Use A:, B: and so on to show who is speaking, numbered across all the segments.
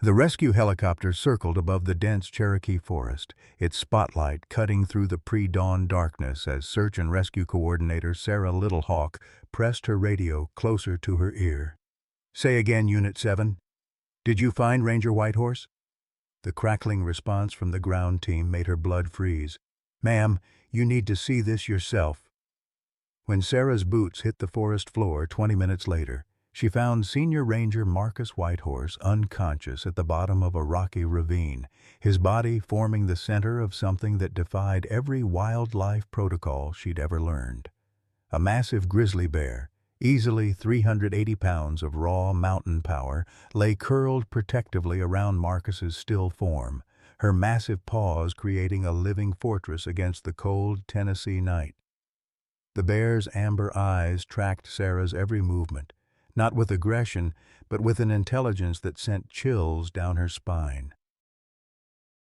A: The rescue helicopter circled above the dense Cherokee forest, its spotlight cutting through the pre-dawn darkness as search and rescue coordinator Sarah Littlehawk pressed her radio closer to her ear. "Say again, Unit 7. Did you find Ranger Whitehorse?" The crackling response from the ground team made her blood freeze. "Ma'am, you need to see this yourself." When Sarah's boots hit the forest floor 20 minutes later, she found Senior Ranger Marcus Whitehorse unconscious at the bottom of a rocky ravine, his body forming the center of something that defied every wildlife protocol she'd ever learned. A massive grizzly bear, easily 380 pounds of raw mountain power, lay curled protectively around Marcus's still form, her massive paws creating a living fortress against the cold Tennessee night. The bear's amber eyes tracked Sarah's every movement, not with aggression, but with an intelligence that sent chills down her spine.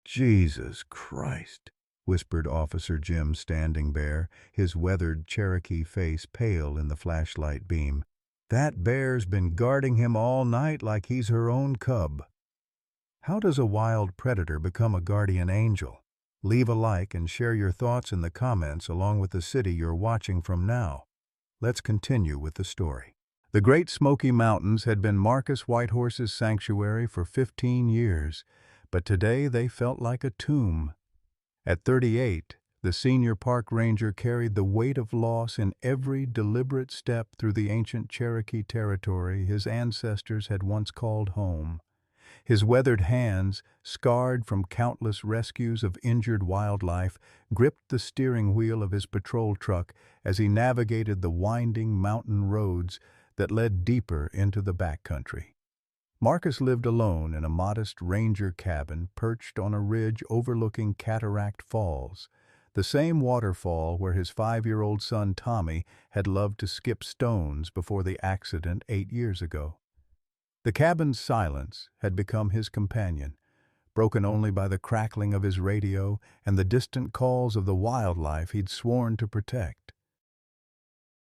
A: "Jesus Christ," whispered Officer Jim Standing Bear, his weathered Cherokee face pale in the flashlight beam. "That bear's been guarding him all night like he's her own cub." How does a wild predator become a guardian angel? Leave a like and share your thoughts in the comments along with the city you're watching from now. Let's continue with the story. The Great Smoky Mountains had been Marcus Whitehorse's sanctuary for 15 years, but today they felt like a tomb. At 38, the senior park ranger carried the weight of loss in every deliberate step through the ancient Cherokee territory his ancestors had once called home. His weathered hands, scarred from countless rescues of injured wildlife, gripped the steering wheel of his patrol truck as he navigated the winding mountain roads that led deeper into the backcountry. Marcus lived alone in a modest ranger cabin perched on a ridge overlooking Cataract Falls, the same waterfall where his 5-year-old son Tommy had loved to skip stones before the accident 8 years ago. The cabin's silence had become his companion, broken only by the crackling of his radio and the distant calls of the wildlife he'd sworn to protect.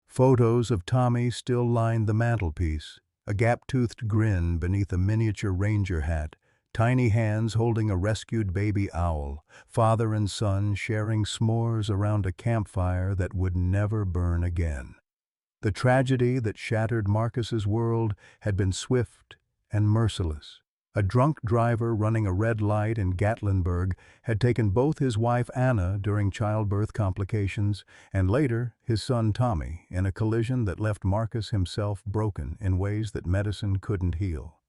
A: Photos of Tommy still lined the mantelpiece, a gap-toothed grin beneath a miniature ranger hat, tiny hands holding a rescued baby owl, father and son sharing s'mores around a campfire that would never burn again. The tragedy that shattered Marcus's world had been swift and merciless. A drunk driver running a red light in Gatlinburg had taken both his wife Anna during childbirth complications and later his son Tommy in a collision that left Marcus himself broken in ways that medicine couldn't heal.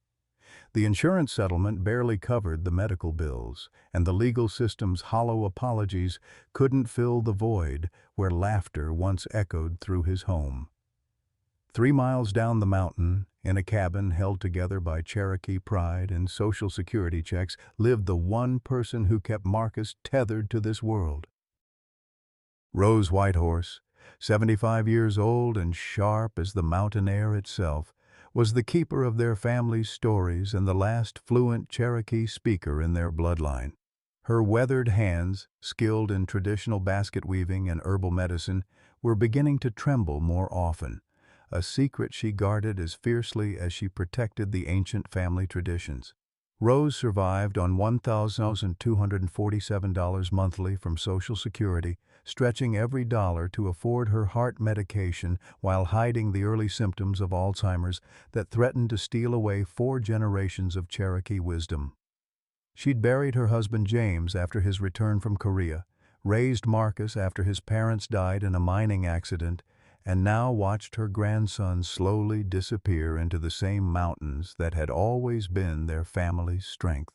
A: The insurance settlement barely covered the medical bills, and the legal system's hollow apologies couldn't fill the void where laughter once echoed through his home. 3 miles down the mountain, in a cabin held together by Cherokee pride and Social Security checks, lived the one person who kept Marcus tethered to this world. Rose Whitehorse, 75 years old and sharp as the mountain air itself, was the keeper of their family's stories and the last fluent Cherokee speaker in their bloodline. Her weathered hands, skilled in traditional basket weaving and herbal medicine, were beginning to tremble more often, a secret she guarded as fiercely as she protected the ancient family traditions. Rose survived on $1,247 monthly from Social Security, stretching every dollar to afford her heart medication while hiding the early symptoms of Alzheimer's that threatened to steal away 4 generations of Cherokee wisdom. She'd buried her husband James after his return from Korea, raised Marcus after his parents died in a mining accident, and now watched her grandson slowly disappear into the same mountains that had always been their family's strength.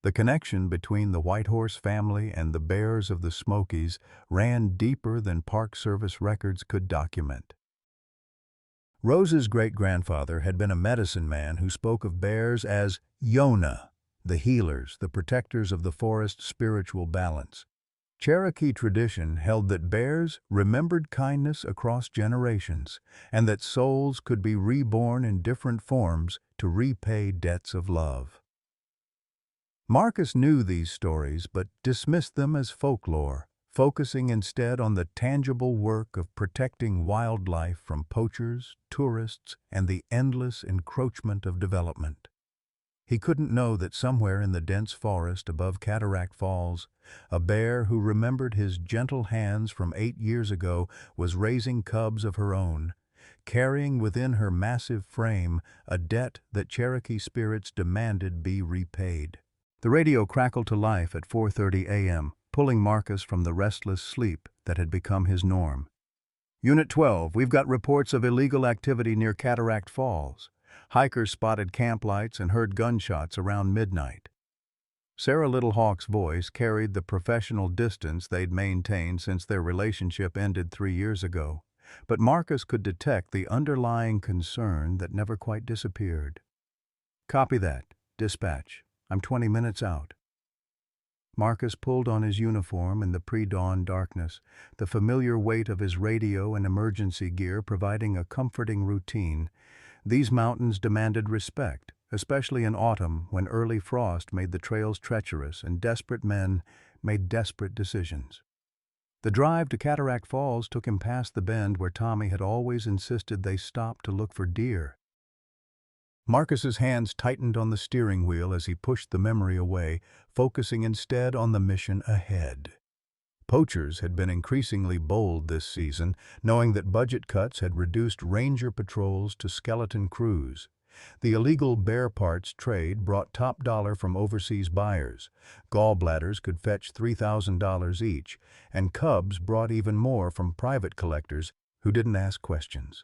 A: The connection between the Whitehorse family and the bears of the Smokies ran deeper than Park Service records could document. Rose's great-grandfather had been a medicine man who spoke of bears as Yona, the healers, the protectors of the forest's spiritual balance. Cherokee tradition held that bears remembered kindness across generations, and that souls could be reborn in different forms to repay debts of love. Marcus knew these stories but dismissed them as folklore, focusing instead on the tangible work of protecting wildlife from poachers, tourists, and the endless encroachment of development. He couldn't know that somewhere in the dense forest above Cataract Falls, a bear who remembered his gentle hands from 8 years ago was raising cubs of her own, carrying within her massive frame a debt that Cherokee spirits demanded be repaid. The radio crackled to life at 4:30 a.m., pulling Marcus from the restless sleep that had become his norm. Unit 12, we've got reports of illegal activity near Cataract Falls. Hikers spotted camp lights and heard gunshots around midnight. Sarah Little Hawk's voice carried the professional distance they'd maintained since their relationship ended 3 years ago, but Marcus could detect the underlying concern that never quite disappeared. Copy that. Dispatch. I'm 20 minutes out. Marcus pulled on his uniform in the pre-dawn darkness, the familiar weight of his radio and emergency gear providing a comforting routine. These mountains demanded respect, especially in autumn when early frost made the trails treacherous and desperate men made desperate decisions. The drive to Cataract Falls took him past the bend where Tommy had always insisted they stop to look for deer. Marcus's hands tightened on the steering wheel as he pushed the memory away, focusing instead on the mission ahead. Poachers had been increasingly bold this season, knowing that budget cuts had reduced ranger patrols to skeleton crews. The illegal bear parts trade brought top dollar from overseas buyers. Gallbladders could fetch $3,000 each, and cubs brought even more from private collectors who didn't ask questions.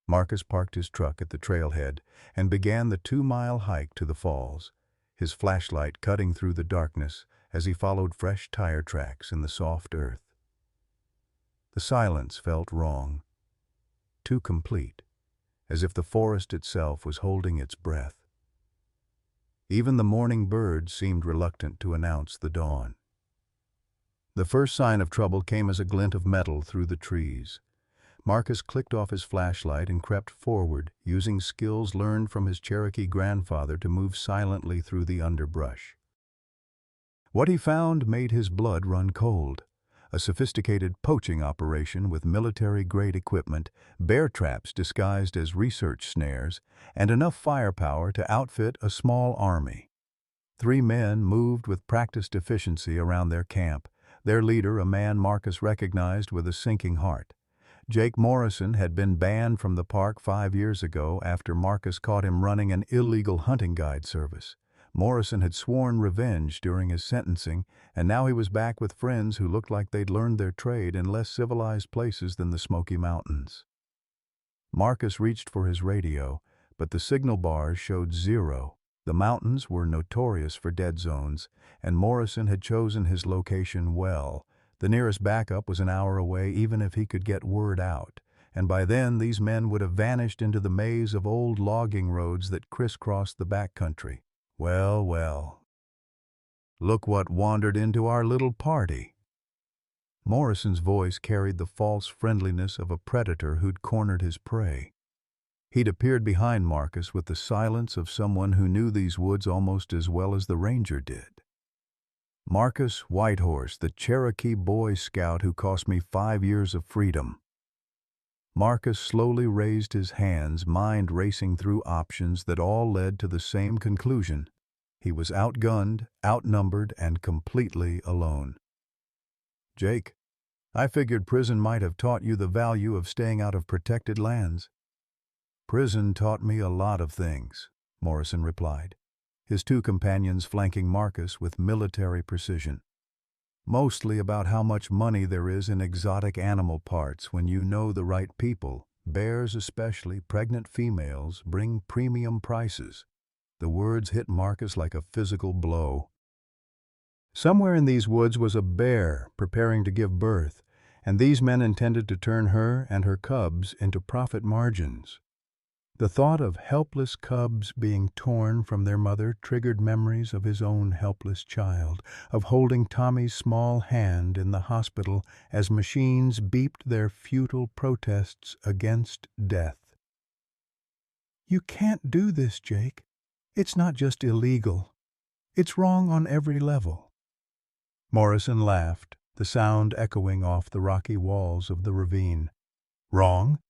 A: Marcus parked his truck at the trailhead and began the 2-mile hike to the falls, his flashlight cutting through the darkness as he followed fresh tire tracks in the soft earth. The silence felt wrong, too complete, as if the forest itself was holding its breath. Even the morning birds seemed reluctant to announce the dawn. The first sign of trouble came as a glint of metal through the trees. Marcus clicked off his flashlight and crept forward, using skills learned from his Cherokee grandfather to move silently through the underbrush. What he found made his blood run cold. A sophisticated poaching operation with military-grade equipment, bear traps disguised as research snares, and enough firepower to outfit a small army. 3 men moved with practiced efficiency around their camp, their leader a man Marcus recognized with a sinking heart. Jake Morrison had been banned from the park 5 years ago after Marcus caught him running an illegal hunting guide service. Morrison had sworn revenge during his sentencing, and now he was back with friends who looked like they'd learned their trade in less civilized places than the Smoky Mountains. Marcus reached for his radio, but the signal bars showed 0. The mountains were notorious for dead zones, and Morrison had chosen his location well. The nearest backup was an hour away even if he could get word out, and by then these men would have vanished into the maze of old logging roads that crisscrossed the backcountry. Well, well. Look what wandered into our little party. Morrison's voice carried the false friendliness of a predator who'd cornered his prey. He'd appeared behind Marcus with the silence of someone who knew these woods almost as well as the ranger did. Marcus Whitehorse, the Cherokee Boy Scout who cost me 5 years of freedom. Marcus slowly raised his hands, mind racing through options that all led to the same conclusion. He was outgunned, outnumbered, and completely alone. Jake, I figured prison might have taught you the value of staying out of protected lands. Prison taught me a lot of things, Morrison replied, his 2 companions flanking Marcus with military precision. Mostly about how much money there is in exotic animal parts when you know the right people. Bears, especially pregnant females, bring premium prices. The words hit Marcus like a physical blow. Somewhere in these woods was a bear preparing to give birth, and these men intended to turn her and her cubs into profit margins. The thought of helpless cubs being torn from their mother triggered memories of his own helpless child, of holding Tommy's small hand in the hospital as machines beeped their futile protests against death. You can't do this, Jake. It's not just illegal. It's wrong on every level. Morrison laughed, the sound echoing off the rocky walls of the ravine. Wrong?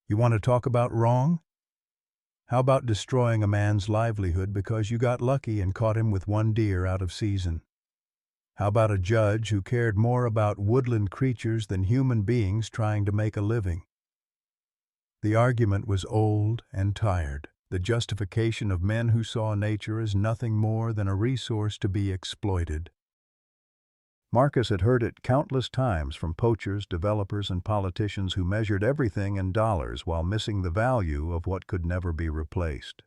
A: You want to talk about wrong? How about destroying a man's livelihood because you got lucky and caught him with one deer out of season? How about a judge who cared more about woodland creatures than human beings trying to make a living? The argument was old and tired, the justification of men who saw nature as nothing more than a resource to be exploited. Marcus had heard it countless times from poachers, developers, and politicians who measured everything in dollars while missing the value of what could never be replaced.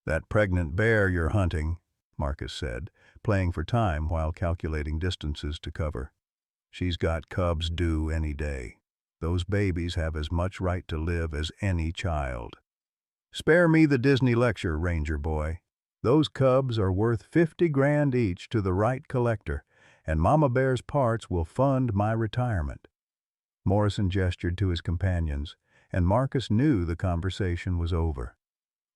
A: "That pregnant bear you're hunting," Marcus said, playing for time while calculating distances to cover. "She's got cubs due any day. Those babies have as much right to live as any child." "Spare me the Disney lecture, Ranger boy. Those cubs are worth 50 grand each to the right collector, and Mama Bear's parts will fund my retirement." Morrison gestured to his companions, and Marcus knew the conversation was over.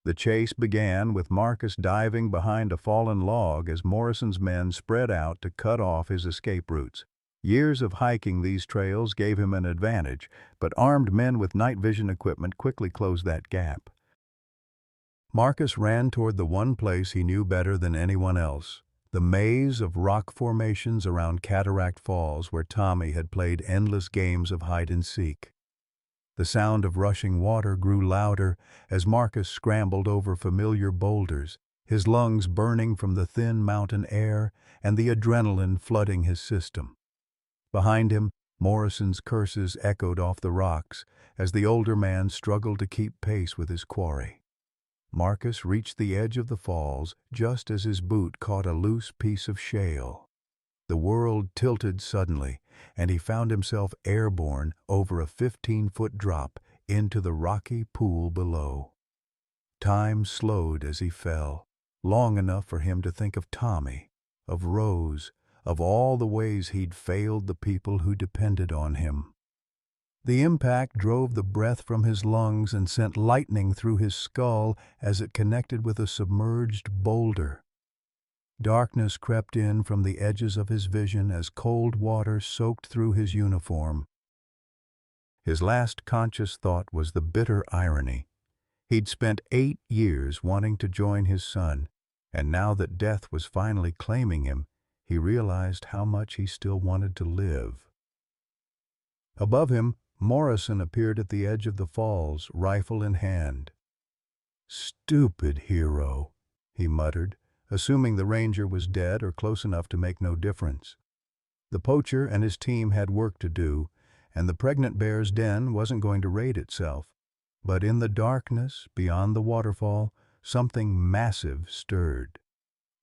A: The chase began with Marcus diving behind a fallen log as Morrison's men spread out to cut off his escape routes. Years of hiking these trails gave him an advantage, but armed men with night vision equipment quickly closed that gap. Marcus ran toward the one place he knew better than anyone else, the maze of rock formations around Cataract Falls where Tommy had played endless games of hide-and-seek. The sound of rushing water grew louder as Marcus scrambled over familiar boulders, his lungs burning from the thin mountain air and the adrenaline flooding his system. Behind him, Morrison's curses echoed off the rocks as the older man struggled to keep pace with his quarry. Marcus reached the edge of the falls just as his boot caught a loose piece of shale. The world tilted suddenly, and he found himself airborne over a 15-foot drop into the rocky pool below. Time slowed as he fell, long enough for him to think of Tommy, of Rose, of all the ways he'd failed the people who depended on him. The impact drove the breath from his lungs and sent lightning through his skull as it connected with a submerged boulder. Darkness crept in from the edges of his vision as cold water soaked through his uniform. His last conscious thought was the bitter irony. He'd spent 8 years wanting to join his son, and now that death was finally claiming him, he realized how much he still wanted to live. Above him, Morrison appeared at the edge of the falls, rifle in hand. "Stupid hero," he muttered, assuming the ranger was dead or close enough to make no difference. The poacher and his team had work to do, and the pregnant bear's den wasn't going to raid itself. But in the darkness, beyond the waterfall, something massive stirred.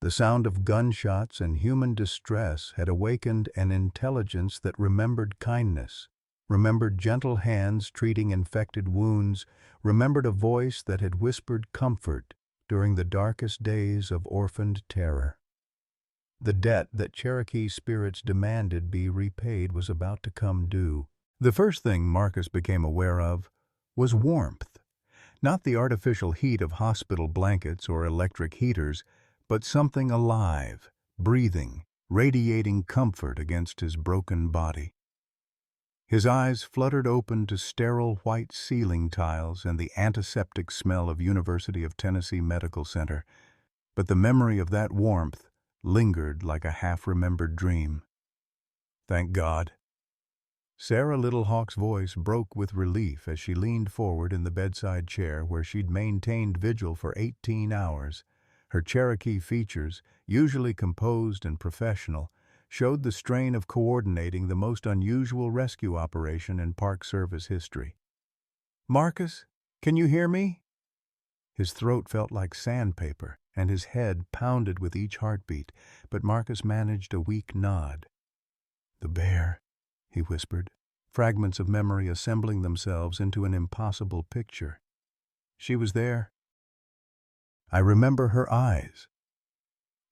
A: The sound of gunshots and human distress had awakened an intelligence that remembered kindness, remembered gentle hands treating infected wounds, remembered a voice that had whispered comfort during the darkest days of orphaned terror. The debt that Cherokee spirits demanded be repaid was about to come due. The first thing Marcus became aware of was warmth. Not the artificial heat of hospital blankets or electric heaters, but something alive, breathing, radiating comfort against his broken body. His eyes fluttered open to sterile white ceiling tiles and the antiseptic smell of University of Tennessee Medical Center, but the memory of that warmth lingered like a half-remembered dream. "Thank God." Sarah Little Hawk's voice broke with relief as she leaned forward in the bedside chair where she'd maintained vigil for 18 hours. Her Cherokee features, usually composed and professional, showed the strain of coordinating the most unusual rescue operation in Park Service history. "Marcus, can you hear me?" His throat felt like sandpaper, and his head pounded with each heartbeat, but Marcus managed a weak nod. "The bear," he whispered, fragments of memory assembling themselves into an impossible picture. "She was there. I remember her eyes."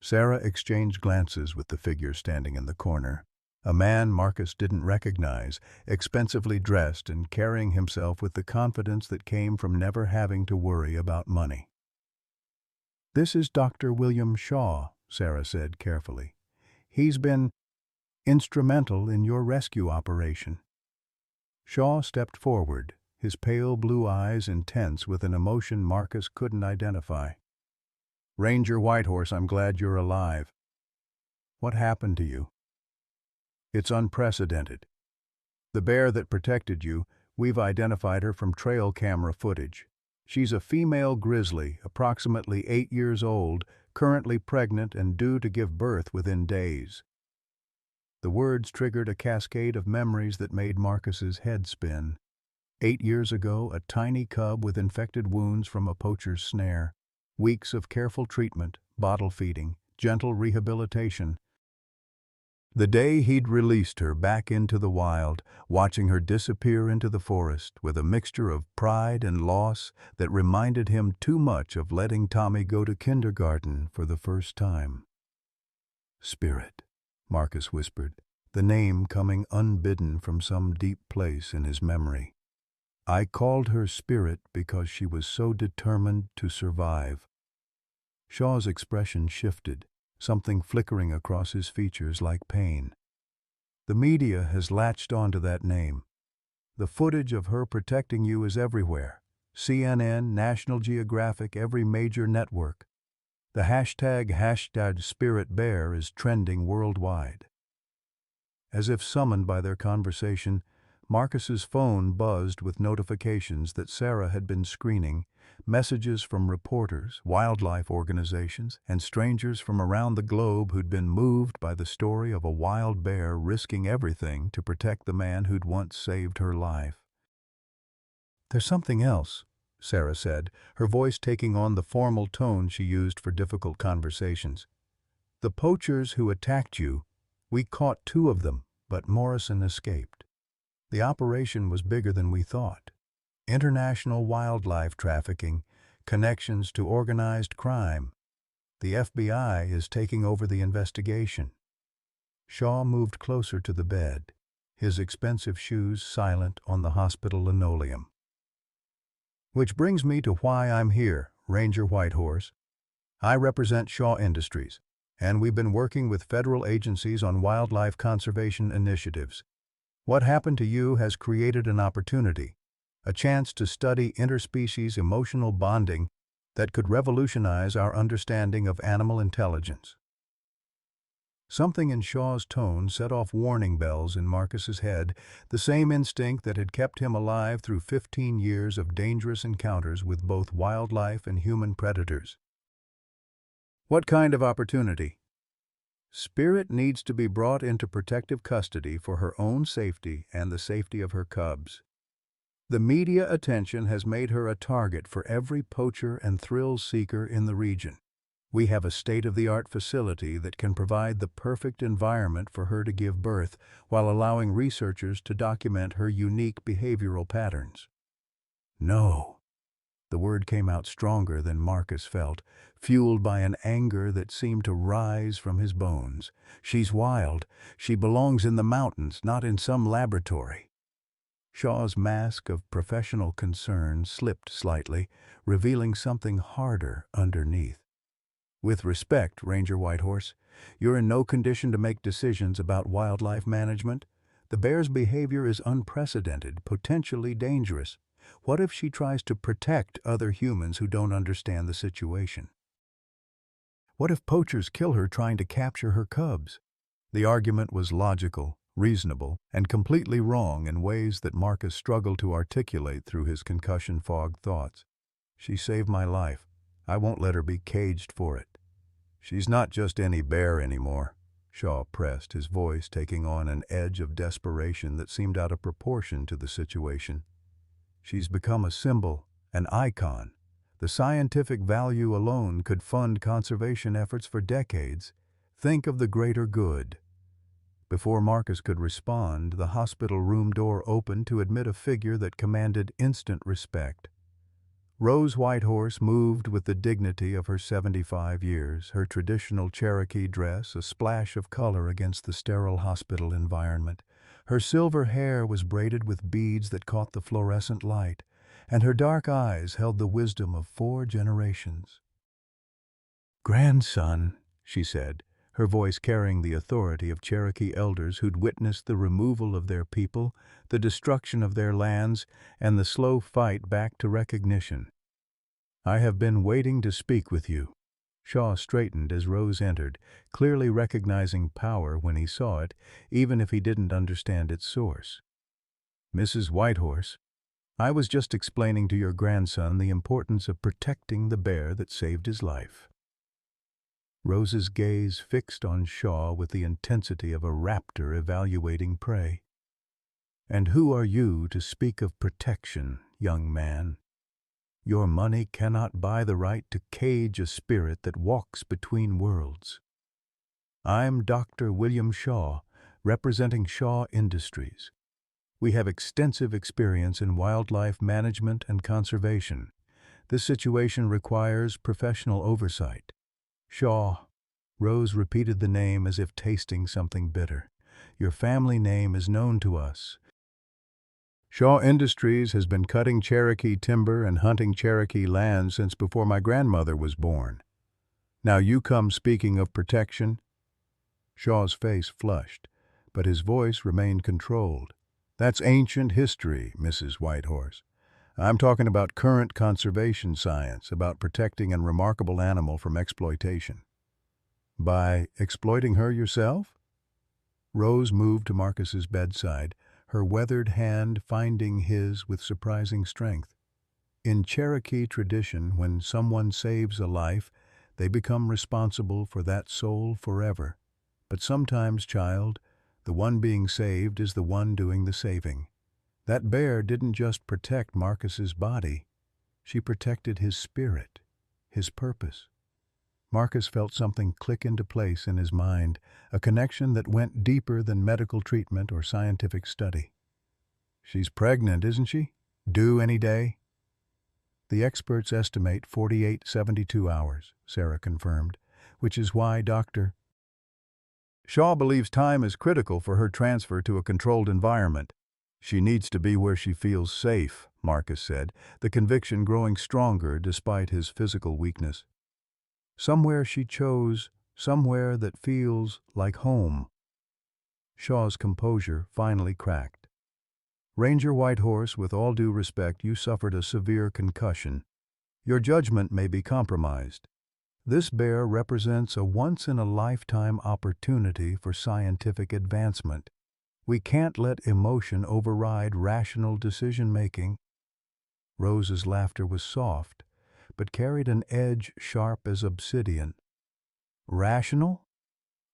A: Sarah exchanged glances with the figure standing in the corner, a man Marcus didn't recognize, expensively dressed and carrying himself with the confidence that came from never having to worry about money. "This is Dr. William Shaw," Sarah said carefully. "He's been instrumental in your rescue operation." Shaw stepped forward, his pale blue eyes intense with an emotion Marcus couldn't identify. "Ranger Whitehorse, I'm glad you're alive. What happened to you?" "It's unprecedented. The bear that protected you, we've identified her from trail camera footage. She's a female grizzly, approximately 8 years old, currently pregnant and due to give birth within days." The words triggered a cascade of memories that made Marcus's head spin. 8 years ago, a tiny cub with infected wounds from a poacher's snare. Weeks of careful treatment, bottle feeding, gentle rehabilitation. The day he'd released her back into the wild, watching her disappear into the forest with a mixture of pride and loss that reminded him too much of letting Tommy go to kindergarten for the first time. "Spirit," Marcus whispered, the name coming unbidden from some deep place in his memory. "I called her Spirit because she was so determined to survive." Shaw's expression shifted, something flickering across his features like pain. "The media has latched onto that name. The footage of her protecting you is everywhere. CNN, National Geographic, every major network. The hashtag #SpiritBear is trending worldwide." As if summoned by their conversation, Marcus's phone buzzed with notifications that Sarah had been screening, messages from reporters, wildlife organizations, and strangers from around the globe who'd been moved by the story of a wild bear risking everything to protect the man who'd once saved her life. "There's something else," Sarah said, her voice taking on the formal tone she used for difficult conversations. "The poachers who attacked you, we caught 2 of them, but Morrison escaped. The operation was bigger than we thought. International wildlife trafficking, connections to organized crime. The FBI is taking over the investigation." Shaw moved closer to the bed, his expensive shoes silent on the hospital linoleum. "Which brings me to why I'm here, Ranger Whitehorse. I represent Shaw Industries, and we've been working with federal agencies on wildlife conservation initiatives. What happened to you has created an opportunity, a chance to study interspecies emotional bonding that could revolutionize our understanding of animal intelligence." Something in Shaw's tone set off warning bells in Marcus's head, the same instinct that had kept him alive through 15 years of dangerous encounters with both wildlife and human predators. "What kind of opportunity?" "Spirit needs to be brought into protective custody for her own safety and the safety of her cubs. The media attention has made her a target for every poacher and thrill seeker in the region. We have a state-of-the-art facility that can provide the perfect environment for her to give birth while allowing researchers to document her unique behavioral patterns." "No." The word came out stronger than Marcus felt, fueled by an anger that seemed to rise from his bones. "She's wild. She belongs in the mountains, not in some laboratory." Shaw's mask of professional concern slipped slightly, revealing something harder underneath. "With respect, Ranger Whitehorse, you're in no condition to make decisions about wildlife management. The bear's behavior is unprecedented, potentially dangerous. What if she tries to protect other humans who don't understand the situation? What if poachers kill her trying to capture her cubs?" The argument was logical, reasonable, and completely wrong in ways that Marcus struggled to articulate through his concussion-fogged thoughts. "She saved my life. I won't let her be caged for it." "She's not just any bear anymore," Shaw pressed, his voice taking on an edge of desperation that seemed out of proportion to the situation. "She's become a symbol, an icon. The scientific value alone could fund conservation efforts for decades. Think of the greater good." Before Marcus could respond, the hospital room door opened to admit a figure that commanded instant respect. Rose Whitehorse moved with the dignity of her 75 years, her traditional Cherokee dress a splash of color against the sterile hospital environment. Her silver hair was braided with beads that caught the fluorescent light, and her dark eyes held the wisdom of 4 generations. "Grandson," she said, her voice carrying the authority of Cherokee elders who'd witnessed the removal of their people, the destruction of their lands, and the slow fight back to recognition. "I have been waiting to speak with you." Shaw straightened as Rose entered, clearly recognizing power when he saw it, even if he didn't understand its source. "Mrs. Whitehorse, I was just explaining to your grandson the importance of protecting the bear that saved his life." Rose's gaze fixed on Shaw with the intensity of a raptor evaluating prey. "And who are you to speak of protection, young man? Your money cannot buy the right to cage a spirit that walks between worlds. I'm Dr. William Shaw, representing Shaw Industries. We have extensive experience in wildlife management and conservation. This situation requires professional oversight." "Shaw." Rose repeated the name as if tasting something bitter. "Your family name is known to us. Shaw Industries has been cutting Cherokee timber and hunting Cherokee land since before my grandmother was born. Now you come speaking of protection?" Shaw's face flushed, but his voice remained controlled. "That's ancient history, Mrs. Whitehorse. I'm talking about current conservation science, about protecting a remarkable animal from exploitation." "By exploiting her yourself?" Rose moved to Marcus's bedside, her weathered hand finding his with surprising strength. "In Cherokee tradition, when someone saves a life, they become responsible for that soul forever. But sometimes, child, the one being saved is the one doing the saving. That bear didn't just protect Marcus's body. She protected his spirit, his purpose." Marcus felt something click into place in his mind, a connection that went deeper than medical treatment or scientific study. "She's pregnant, isn't she? Due any day?" "The experts estimate 48-72 hours, Sarah confirmed, "which is why Dr. Shaw believes time is critical for her transfer to a controlled environment. She needs to be where she feels safe," Marcus said, the conviction growing stronger despite his physical weakness. "Somewhere she chose, somewhere that feels like home." Shaw's composure finally cracked. "Ranger Whitehorse, with all due respect, you suffered a severe concussion. Your judgment may be compromised. This bear represents a once-in-a-lifetime opportunity for scientific advancement. We can't let emotion override rational decision-making." Rose's laughter was soft, but carried an edge sharp as obsidian. "Rational?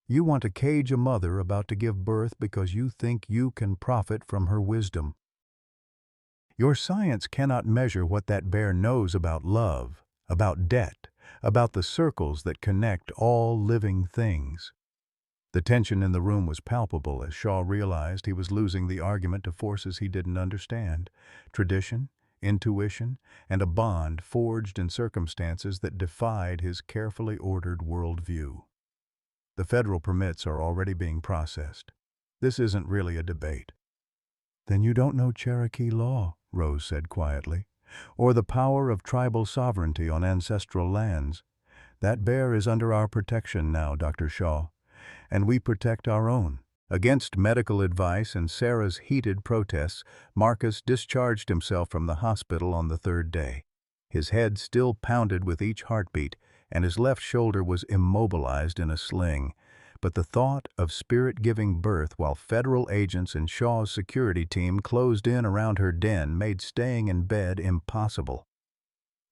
A: You want to cage a mother about to give birth because you think you can profit from her wisdom. Your science cannot measure what that bear knows about love, about debt, about the circles that connect all living things." The tension in the room was palpable as Shaw realized he was losing the argument to forces he didn't understand: tradition, intuition, and a bond forged in circumstances that defied his carefully ordered worldview. "The federal permits are already being processed. This isn't really a debate." "Then you don't know Cherokee law," Rose said quietly, "or the power of tribal sovereignty on ancestral lands. That bear is under our protection now, Dr. Shaw, and we protect our own." Against medical advice and Sarah's heated protests, Marcus discharged himself from the hospital on the third day. His head still pounded with each heartbeat, and his left shoulder was immobilized in a sling. But the thought of Spirit giving birth while federal agents and Shaw's security team closed in around her den made staying in bed impossible.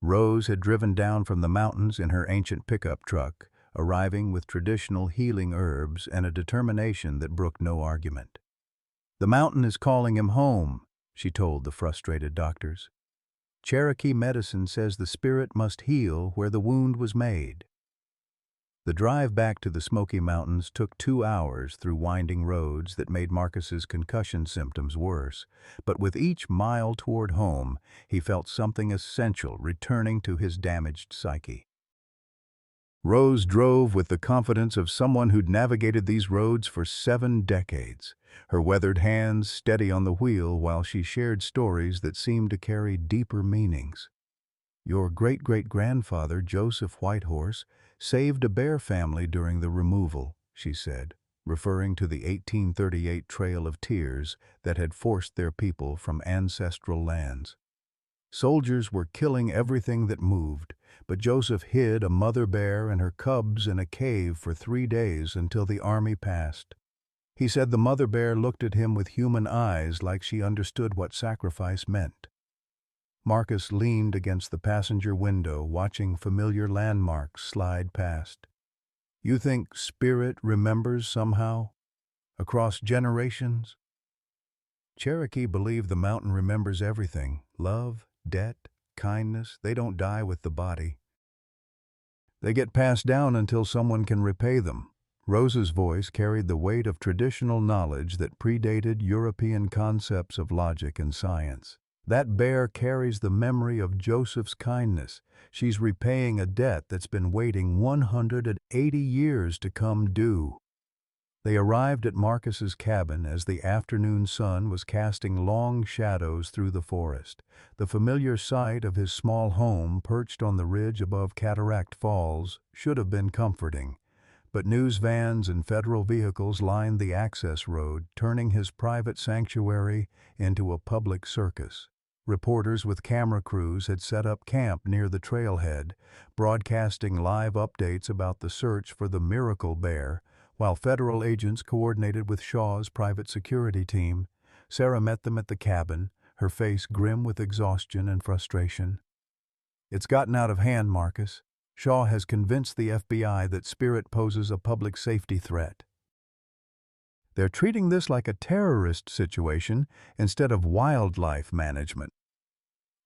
A: Rose had driven down from the mountains in her ancient pickup truck, arriving with traditional healing herbs and a determination that brooked no argument. "The mountain is calling him home," she told the frustrated doctors. "Cherokee medicine says the spirit must heal where the wound was made." The drive back to the Smoky Mountains took 2 hours through winding roads that made Marcus's concussion symptoms worse, but with each mile toward home, he felt something essential returning to his damaged psyche. Rose drove with the confidence of someone who'd navigated these roads for 7 decades, her weathered hands steady on the wheel while she shared stories that seemed to carry deeper meanings. "Your great-great-grandfather, Joseph Whitehorse, saved a bear family during the removal, she said, referring to the 1838 Trail of Tears that had forced their people from ancestral lands. Soldiers were killing everything that moved, but Joseph hid a mother bear and her cubs in a cave for 3 days until the army passed. He said the mother bear looked at him with human eyes like she understood what sacrifice meant. Marcus leaned against the passenger window, watching familiar landmarks slide past. You think Spirit remembers somehow? Across generations? Cherokee believed the mountain remembers everything. Love, debt, kindness, they don't die with the body. They get passed down until someone can repay them. Rose's voice carried the weight of traditional knowledge that predated European concepts of logic and science. That bear carries the memory of Joseph's kindness. She's repaying a debt that's been waiting 180 years to come due. They arrived at Marcus's cabin as the afternoon sun was casting long shadows through the forest. The familiar sight of his small home perched on the ridge above Cataract Falls should have been comforting. But news vans and federal vehicles lined the access road, turning his private sanctuary into a public circus. Reporters with camera crews had set up camp near the trailhead, broadcasting live updates about the search for the miracle bear, while federal agents coordinated with Shaw's private security team. Sarah met them at the cabin, her face grim with exhaustion and frustration. It's gotten out of hand, Marcus. Shaw has convinced the FBI that Spirit poses a public safety threat. They're treating this like a terrorist situation instead of wildlife management.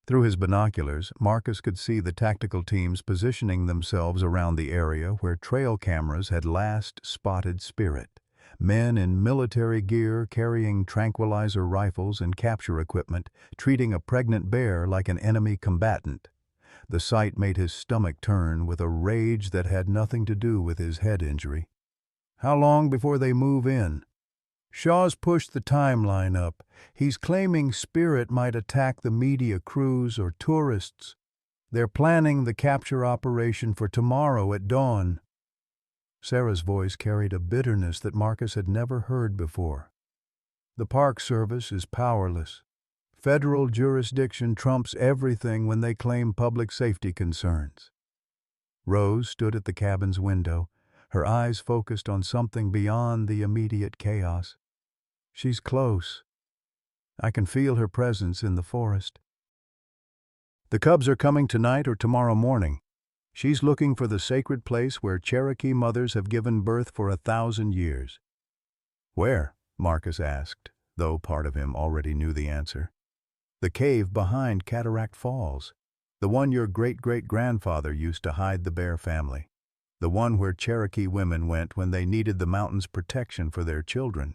A: Through his binoculars, Marcus could see the tactical teams positioning themselves around the area where trail cameras had last spotted Spirit. Men in military gear carrying tranquilizer rifles and capture equipment, treating a pregnant bear like an enemy combatant. The sight made his stomach turn with a rage that had nothing to do with his head injury. How long before they move in? Shaw's pushed the timeline up. He's claiming Spirit might attack the media crews or tourists. They're planning the capture operation for tomorrow at dawn. Sarah's voice carried a bitterness that Marcus had never heard before. The Park Service is powerless. Federal jurisdiction trumps everything when they claim public safety concerns. Rose stood at the cabin's window, her eyes focused on something beyond the immediate chaos. She's close. I can feel her presence in the forest. The cubs are coming tonight or tomorrow morning. She's looking for the sacred place where Cherokee mothers have given birth for 1,000 years. Where? Marcus asked, though part of him already knew the answer. The cave behind Cataract Falls. The one your great-great-grandfather used to hide the bear family. The one where Cherokee women went when they needed the mountain's protection for their children.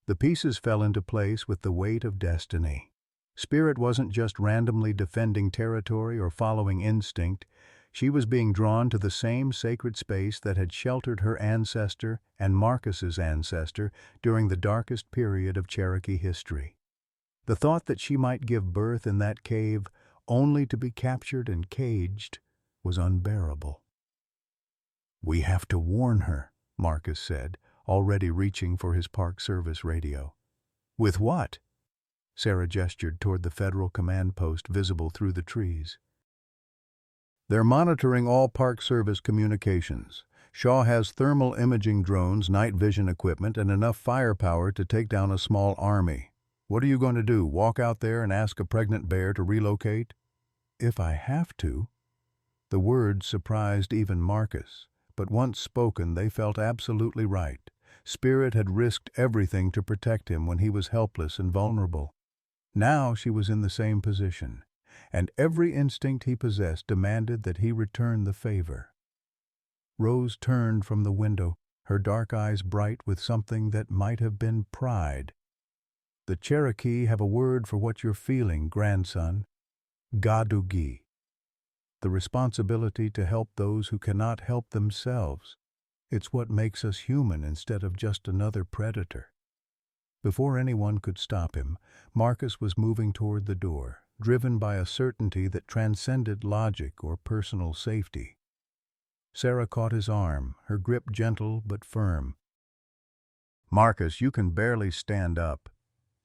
A: The pieces fell into place with the weight of destiny. Spirit wasn't just randomly defending territory or following instinct. She was being drawn to the same sacred space that had sheltered her ancestor and Marcus's ancestor during the darkest period of Cherokee history. The thought that she might give birth in that cave only to be captured and caged was unbearable. We have to warn her, Marcus said, already reaching for his Park Service radio. With what? Sarah gestured toward the federal command post visible through the trees. They're monitoring all Park Service communications. Shaw has thermal imaging drones, night vision equipment, and enough firepower to take down a small army. What are you going to do, walk out there and ask a pregnant bear to relocate? If I have to. The words surprised even Marcus, but once spoken they felt absolutely right. Spirit had risked everything to protect him when he was helpless and vulnerable. Now she was in the same position, and every instinct he possessed demanded that he return the favor. Rose turned from the window, her dark eyes bright with something that might have been pride. The Cherokee have a word for what you're feeling, grandson. Gadugi. The responsibility to help those who cannot help themselves. It's what makes us human instead of just another predator. Before anyone could stop him, Marcus was moving toward the door, driven by a certainty that transcended logic or personal safety. Sarah caught his arm, her grip gentle but firm. "Marcus, you can barely stand up.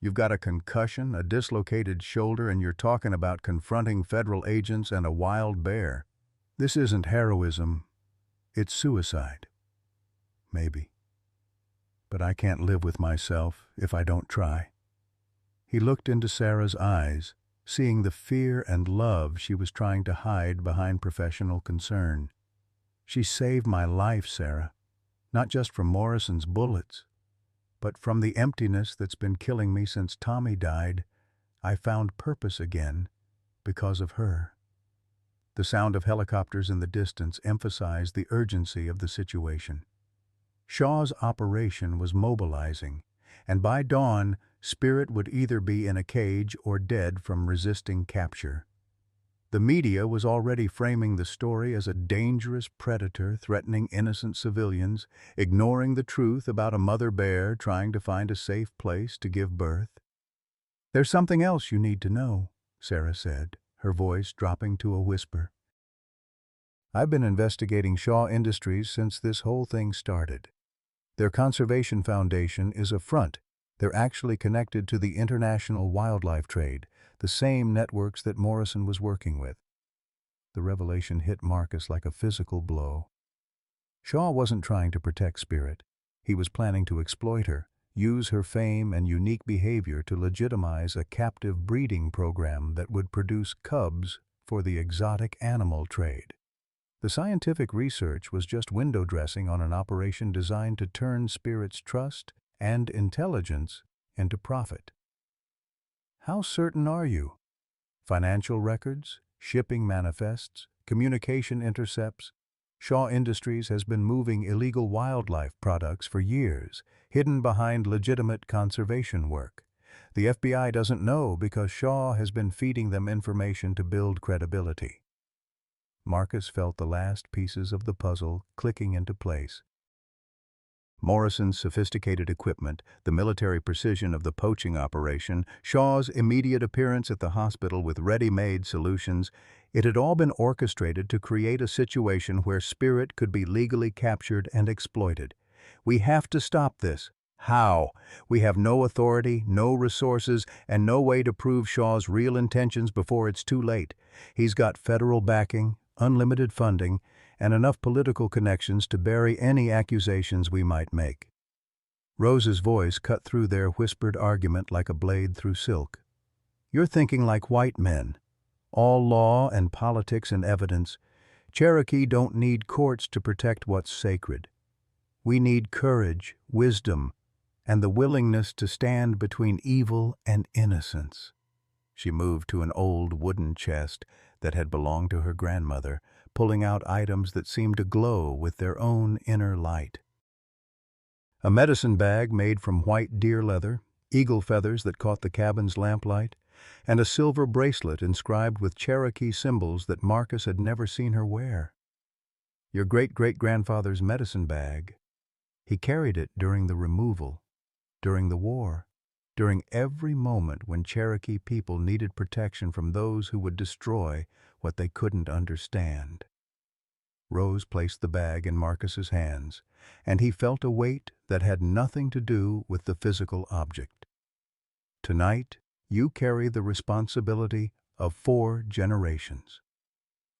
A: You've got a concussion, a dislocated shoulder, and you're talking about confronting federal agents and a wild bear. This isn't heroism. It's suicide. Maybe. But I can't live with myself if I don't try." He looked into Sarah's eyes, seeing the fear and love she was trying to hide behind professional concern. "She saved my life, Sarah, not just from Morrison's bullets, but from the emptiness that's been killing me since Tommy died. I found purpose again because of her." The sound of helicopters in the distance emphasized the urgency of the situation. Shaw's operation was mobilizing, and by dawn, Spirit would either be in a cage or dead from resisting capture. The media was already framing the story as a dangerous predator threatening innocent civilians, ignoring the truth about a mother bear trying to find a safe place to give birth. "There's something else you need to know," Sarah said, her voice dropping to a whisper. "I've been investigating Shaw Industries since this whole thing started. Their conservation foundation is a front. They're actually connected to the international wildlife trade, the same networks that Morrison was working with." The revelation hit Marcus like a physical blow. Shaw wasn't trying to protect Spirit. He was planning to exploit her, use her fame and unique behavior to legitimize a captive breeding program that would produce cubs for the exotic animal trade. The scientific research was just window dressing on an operation designed to turn Spirit's trust and intelligence into profit. "How certain are you? Financial records, shipping manifests, communication intercepts. Shaw Industries has been moving illegal wildlife products for years, hidden behind legitimate conservation work. The FBI doesn't know because Shaw has been feeding them information to build credibility." Marcus felt the last pieces of the puzzle clicking into place. Morrison's sophisticated equipment, the military precision of the poaching operation, Shaw's immediate appearance at the hospital with ready-made solutions, it had all been orchestrated to create a situation where Spirit could be legally captured and exploited. "We have to stop this." "How?" "We have no authority, no resources, and no way to prove Shaw's real intentions before it's too late. He's got federal backing, unlimited funding, and enough political connections to bury any accusations we might make." Rose's voice cut through their whispered argument like a blade through silk. "You're thinking like white men. All law and politics and evidence. Cherokee don't need courts to protect what's sacred. We need courage, wisdom, and the willingness to stand between evil and innocence." She moved to an old wooden chest that had belonged to her grandmother, pulling out items that seemed to glow with their own inner light. A medicine bag made from white deer leather, eagle feathers that caught the cabin's lamplight, and a silver bracelet inscribed with Cherokee symbols that Marcus had never seen her wear. "Your great-great-grandfather's medicine bag. He carried it during the removal, during the war, during every moment when Cherokee people needed protection from those who would destroy what they couldn't understand." Rose placed the bag in Marcus's hands, and he felt a weight that had nothing to do with the physical object. "Tonight, you carry the responsibility of 4 generations.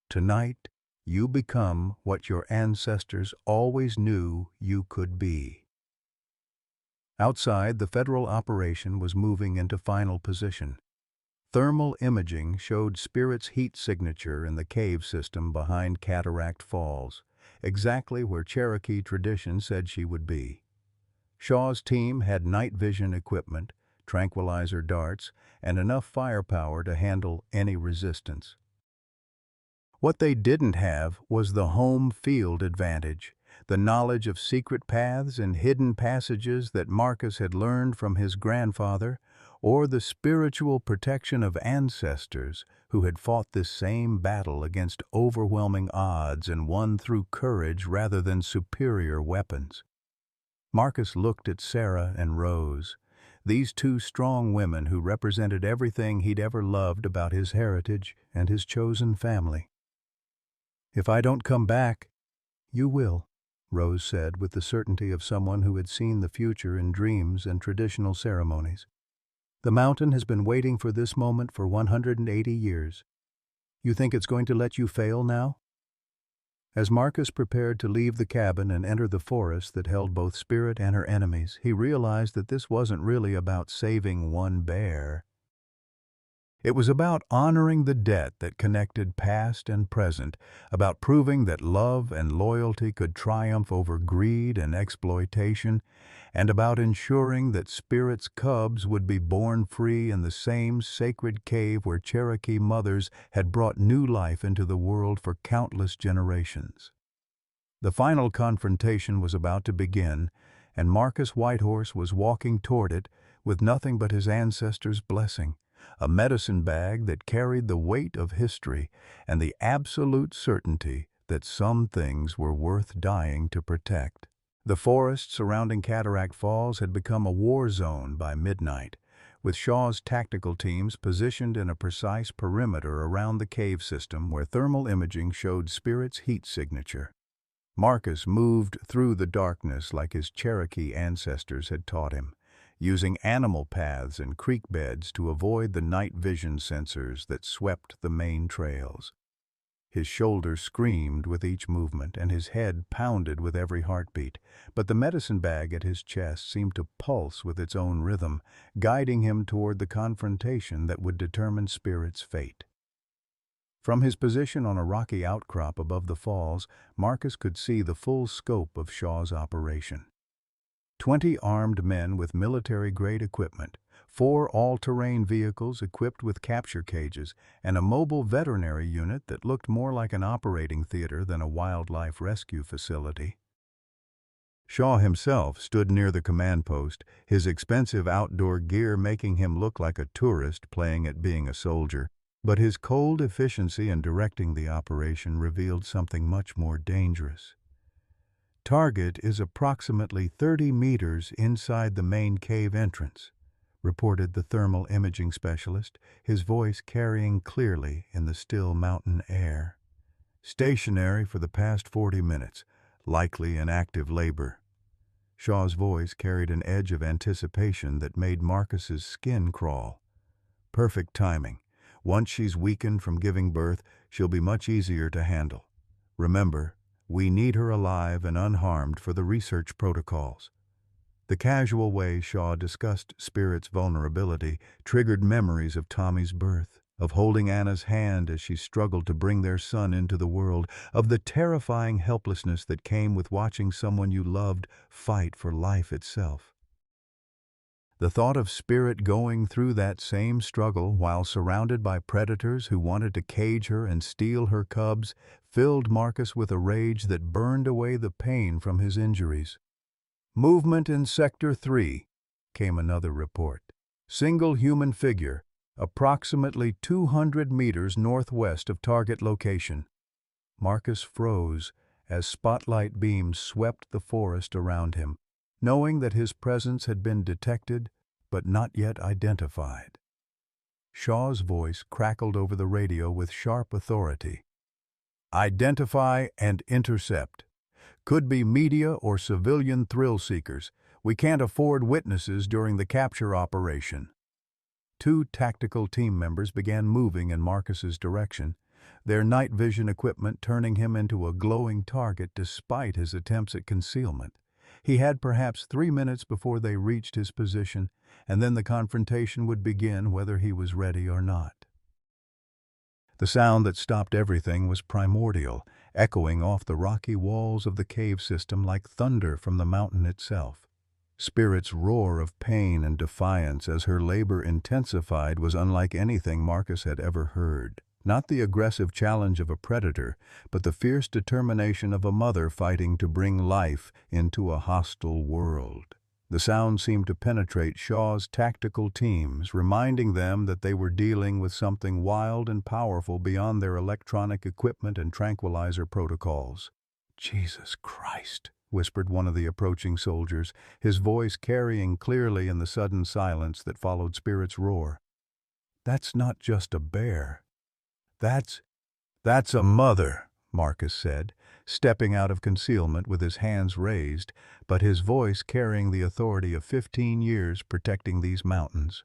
A: Tonight, you become what your ancestors always knew you could be." Outside, the federal operation was moving into final position. Thermal imaging showed Spirit's heat signature in the cave system behind Cataract Falls, exactly where Cherokee tradition said she would be. Shaw's team had night vision equipment, tranquilizer darts, and enough firepower to handle any resistance. What they didn't have was the home field advantage, the knowledge of secret paths and hidden passages that Marcus had learned from his grandfather, or the spiritual protection of ancestors who had fought this same battle against overwhelming odds and won through courage rather than superior weapons. Marcus looked at Sarah and Rose, these 2 strong women who represented everything he'd ever loved about his heritage and his chosen family. "If I don't come back, You will, Rose said with the certainty of someone who had seen the future in dreams and traditional ceremonies. The mountain has been waiting for this moment for 180 years. You think it's going to let you fail now? As Marcus prepared to leave the cabin and enter the forest that held both Spirit and her enemies, he realized that this wasn't really about saving one bear. It was about honoring the debt that connected past and present, about proving that love and loyalty could triumph over greed and exploitation, and about ensuring that Spirit's cubs would be born free in the same sacred cave where Cherokee mothers had brought new life into the world for countless generations. The final confrontation was about to begin, and Marcus Whitehorse was walking toward it with nothing but his ancestors' blessing, a medicine bag that carried the weight of history and the absolute certainty that some things were worth dying to protect. The forest surrounding Cataract Falls had become a war zone by midnight, with Shaw's tactical teams positioned in a precise perimeter around the cave system where thermal imaging showed Spirit's heat signature. Marcus moved through the darkness like his Cherokee ancestors had taught him, using animal paths and creek beds to avoid the night vision sensors that swept the main trails. His shoulders screamed with each movement, and his head pounded with every heartbeat, but the medicine bag at his chest seemed to pulse with its own rhythm, guiding him toward the confrontation that would determine Spirit's fate. From his position on a rocky outcrop above the falls, Marcus could see the full scope of Shaw's operation. 20 armed men with military-grade equipment, 4 all-terrain vehicles equipped with capture cages, and a mobile veterinary unit that looked more like an operating theater than a wildlife rescue facility. Shaw himself stood near the command post, his expensive outdoor gear making him look like a tourist playing at being a soldier, but his cold efficiency in directing the operation revealed something much more dangerous. Target is approximately 30 meters inside the main cave entrance, reported the thermal imaging specialist, his voice carrying clearly in the still mountain air. Stationary for the past 40 minutes, likely in active labor. Shaw's voice carried an edge of anticipation that made Marcus's skin crawl. Perfect timing. Once she's weakened from giving birth, she'll be much easier to handle. Remember, we need her alive and unharmed for the research protocols. The casual way Shaw discussed Spirit's vulnerability triggered memories of Tommy's birth, of holding Anna's hand as she struggled to bring their son into the world, of the terrifying helplessness that came with watching someone you loved fight for life itself. The thought of Spirit going through that same struggle while surrounded by predators who wanted to cage her and steal her cubs filled Marcus with a rage that burned away the pain from his injuries. Movement in Sector 3, came another report. Single human figure, approximately 200 meters northwest of target location. Marcus froze as spotlight beams swept the forest around him, knowing that his presence had been detected but not yet identified. Shaw's voice crackled over the radio with sharp authority. Identify and intercept. Could be media or civilian thrill seekers. We can't afford witnesses during the capture operation. 2 tactical team members began moving in Marcus's direction, their night vision equipment turning him into a glowing target despite his attempts at concealment. He had perhaps 3 minutes before they reached his position, and then the confrontation would begin whether he was ready or not. The sound that stopped everything was primordial, echoing off the rocky walls of the cave system like thunder from the mountain itself. Spirit's roar of pain and defiance as her labor intensified was unlike anything Marcus had ever heard. Not the aggressive challenge of a predator, but the fierce determination of a mother fighting to bring life into a hostile world. The sound seemed to penetrate Shaw's tactical teams, reminding them that they were dealing with something wild and powerful beyond their electronic equipment and tranquilizer protocols. "Jesus Christ," whispered one of the approaching soldiers, his voice carrying clearly in the sudden silence that followed Spirit's roar. "That's not just a bear. That's a mother," Marcus said, stepping out of concealment with his hands raised, but his voice carrying the authority of 15 years protecting these mountains.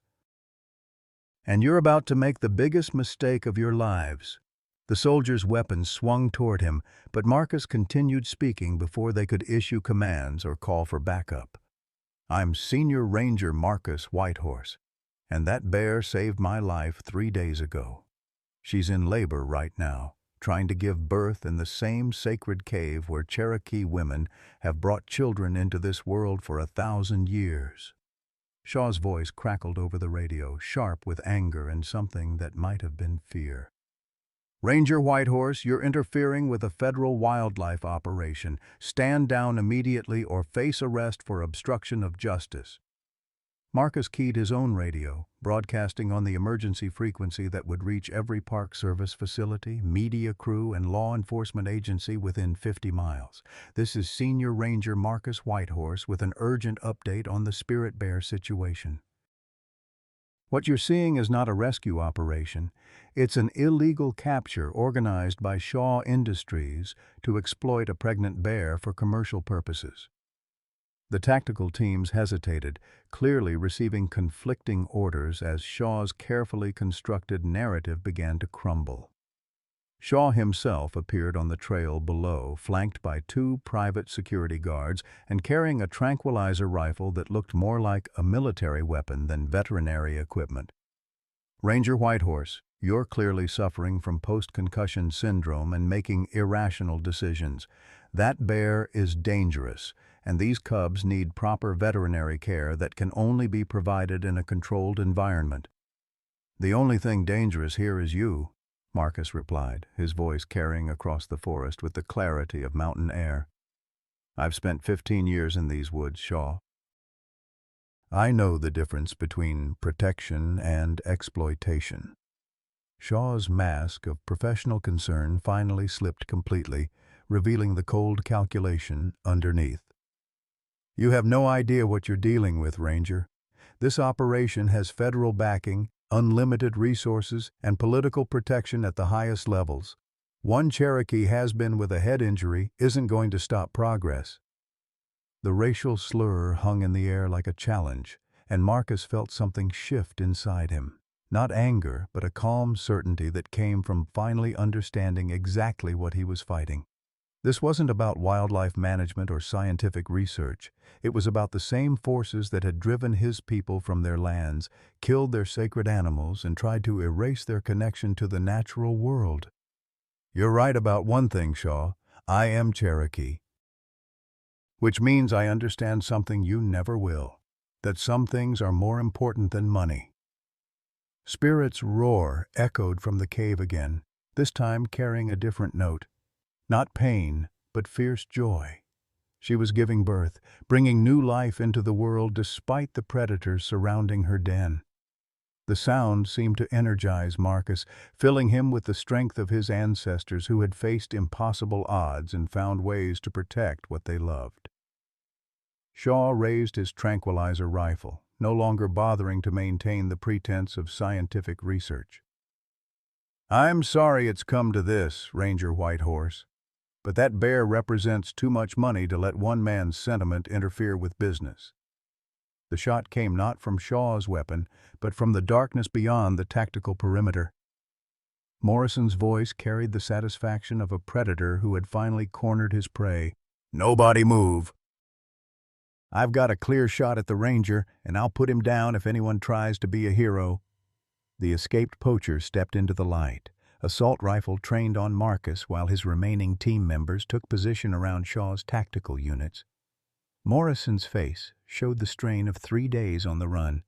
A: "And you're about to make the biggest mistake of your lives." The soldier's weapons swung toward him, but Marcus continued speaking before they could issue commands or call for backup. "I'm Senior Ranger Marcus Whitehorse, and that bear saved my life 3 days ago. She's in labor right now, trying to give birth in the same sacred cave where Cherokee women have brought children into this world for 1,000 years. Shaw's voice crackled over the radio, sharp with anger and something that might have been fear. "Ranger Whitehorse, you're interfering with a federal wildlife operation. Stand down immediately or face arrest for obstruction of justice." Marcus keyed his own radio, broadcasting on the emergency frequency that would reach every Park Service facility, media crew, and law enforcement agency within 50 miles. "This is Senior Ranger Marcus Whitehorse with an urgent update on the spirit bear situation. What you're seeing is not a rescue operation. It's an illegal capture organized by Shaw Industries to exploit a pregnant bear for commercial purposes." The tactical teams hesitated, clearly receiving conflicting orders as Shaw's carefully constructed narrative began to crumble. Shaw himself appeared on the trail below, flanked by 2 private security guards and carrying a tranquilizer rifle that looked more like a military weapon than veterinary equipment. "Ranger Whitehorse, you're clearly suffering from post-concussion syndrome and making irrational decisions. That bear is dangerous, and these cubs need proper veterinary care that can only be provided in a controlled environment." "The only thing dangerous here is you," Marcus replied, his voice carrying across the forest with the clarity of mountain air. "I've spent 15 years in these woods, Shaw. I know the difference between protection and exploitation." Shaw's mask of professional concern finally slipped completely, revealing the cold calculation underneath. "You have no idea what you're dealing with, Ranger. This operation has federal backing, unlimited resources, and political protection at the highest levels. One Cherokee has-been with a head injury isn't going to stop progress." The racial slur hung in the air like a challenge, and Marcus felt something shift inside him. Not anger, but a calm certainty that came from finally understanding exactly what he was fighting. This wasn't about wildlife management or scientific research. It was about the same forces that had driven his people from their lands, killed their sacred animals, and tried to erase their connection to the natural world. "You're right about one thing, Shaw. I am Cherokee. Which means I understand something you never will, that some things are more important than money." Spirit's roar echoed from the cave again, this time carrying a different note. Not pain, but fierce joy. She was giving birth, bringing new life into the world despite the predators surrounding her den. The sound seemed to energize Marcus, filling him with the strength of his ancestors who had faced impossible odds and found ways to protect what they loved. Shaw raised his tranquilizer rifle, no longer bothering to maintain the pretense of scientific research. "I'm sorry it's come to this, Ranger Whitehorse, but that bear represents too much money to let one man's sentiment interfere with business." The shot came not from Shaw's weapon, but from the darkness beyond the tactical perimeter. Morrison's voice carried the satisfaction of a predator who had finally cornered his prey. "Nobody move. I've got a clear shot at the Ranger, and I'll put him down if anyone tries to be a hero." The escaped poacher stepped into the light, assault rifle trained on Marcus while his remaining team members took position around Shaw's tactical units. Morrison's face showed the strain of 3 days on the run,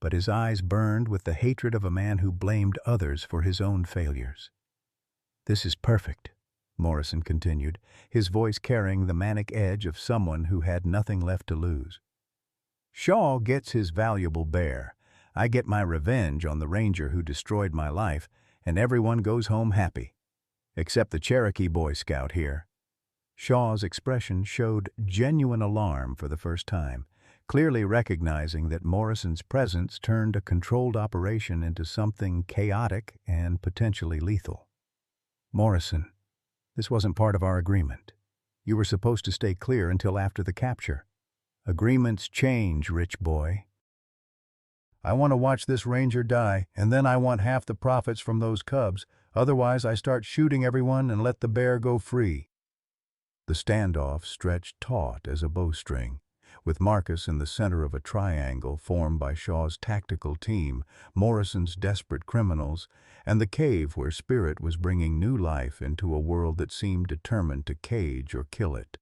A: but his eyes burned with the hatred of a man who blamed others for his own failures. "This is perfect," Morrison continued, his voice carrying the manic edge of someone who had nothing left to lose. "Shaw gets his valuable bear. I get my revenge on the Ranger who destroyed my life, and everyone goes home happy. Except the Cherokee Boy Scout here." Shaw's expression showed genuine alarm for the first time, clearly recognizing that Morrison's presence turned a controlled operation into something chaotic and potentially lethal. "Morrison, This wasn't part of our agreement. You were supposed to stay clear until after the capture. Agreements change, rich boy. I want to watch this ranger die, and then I want half the profits from those cubs. Otherwise, I start shooting everyone and let the bear go free. The standoff stretched taut as a bowstring, with Marcus in the center of a triangle formed by Shaw's tactical team, Morrison's desperate criminals, and the cave where Spirit was bringing new life into a world that seemed determined to cage or kill it.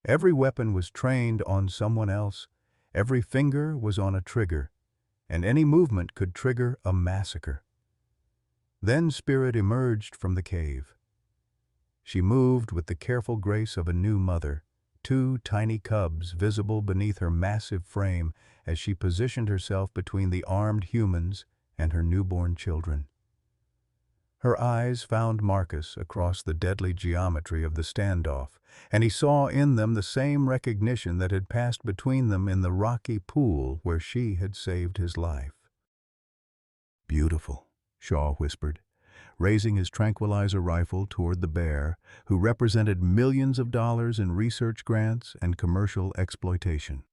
A: Every weapon was trained on someone else, every finger was on a trigger, and any movement could trigger a massacre. Then Spirit emerged from the cave. She moved with the careful grace of a new mother, two tiny cubs visible beneath her massive frame as she positioned herself between the armed humans and her newborn children. Her eyes found Marcus across the deadly geometry of the standoff, and he saw in them the same recognition that had passed between them in the rocky pool where she had saved his life. "Beautiful," Shaw whispered, raising his tranquilizer rifle toward the bear, who represented millions of dollars in research grants and commercial exploitation.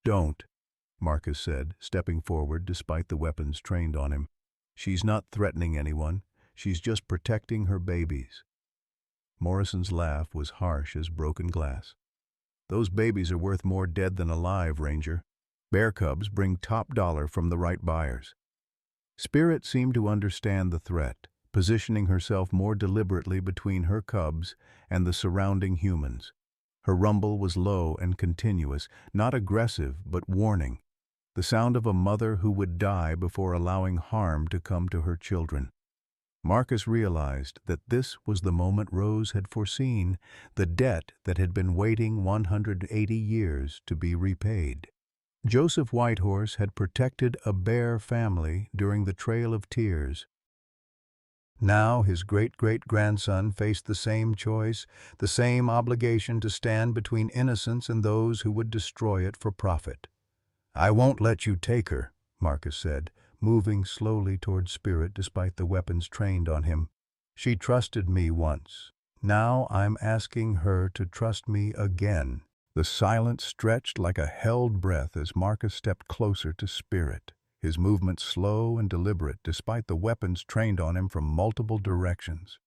A: "Don't," Marcus said, stepping forward despite the weapons trained on him. "She's not threatening anyone. She's just protecting her babies." Morrison's laugh was harsh as broken glass. "Those babies are worth more dead than alive, Ranger. Bear cubs bring top dollar from the right buyers." Spirit seemed to understand the threat, positioning herself more deliberately between her cubs and the surrounding humans. Her rumble was low and continuous, not aggressive but warning, the sound of a mother who would die before allowing harm to come to her children. Marcus realized that this was the moment Rose had foreseen, the debt that had been waiting 180 years to be repaid. Joseph Whitehorse had protected a bear family during the Trail of Tears. Now his great-great-grandson faced the same choice, the same obligation to stand between innocence and those who would destroy it for profit. "I won't let you take her," Marcus said, moving slowly toward Spirit despite the weapons trained on him. "She trusted me once. Now I'm asking her to trust me again." The silence stretched like a held breath as Marcus stepped closer to Spirit, his movements slow and deliberate despite the weapons trained on him from multiple directions.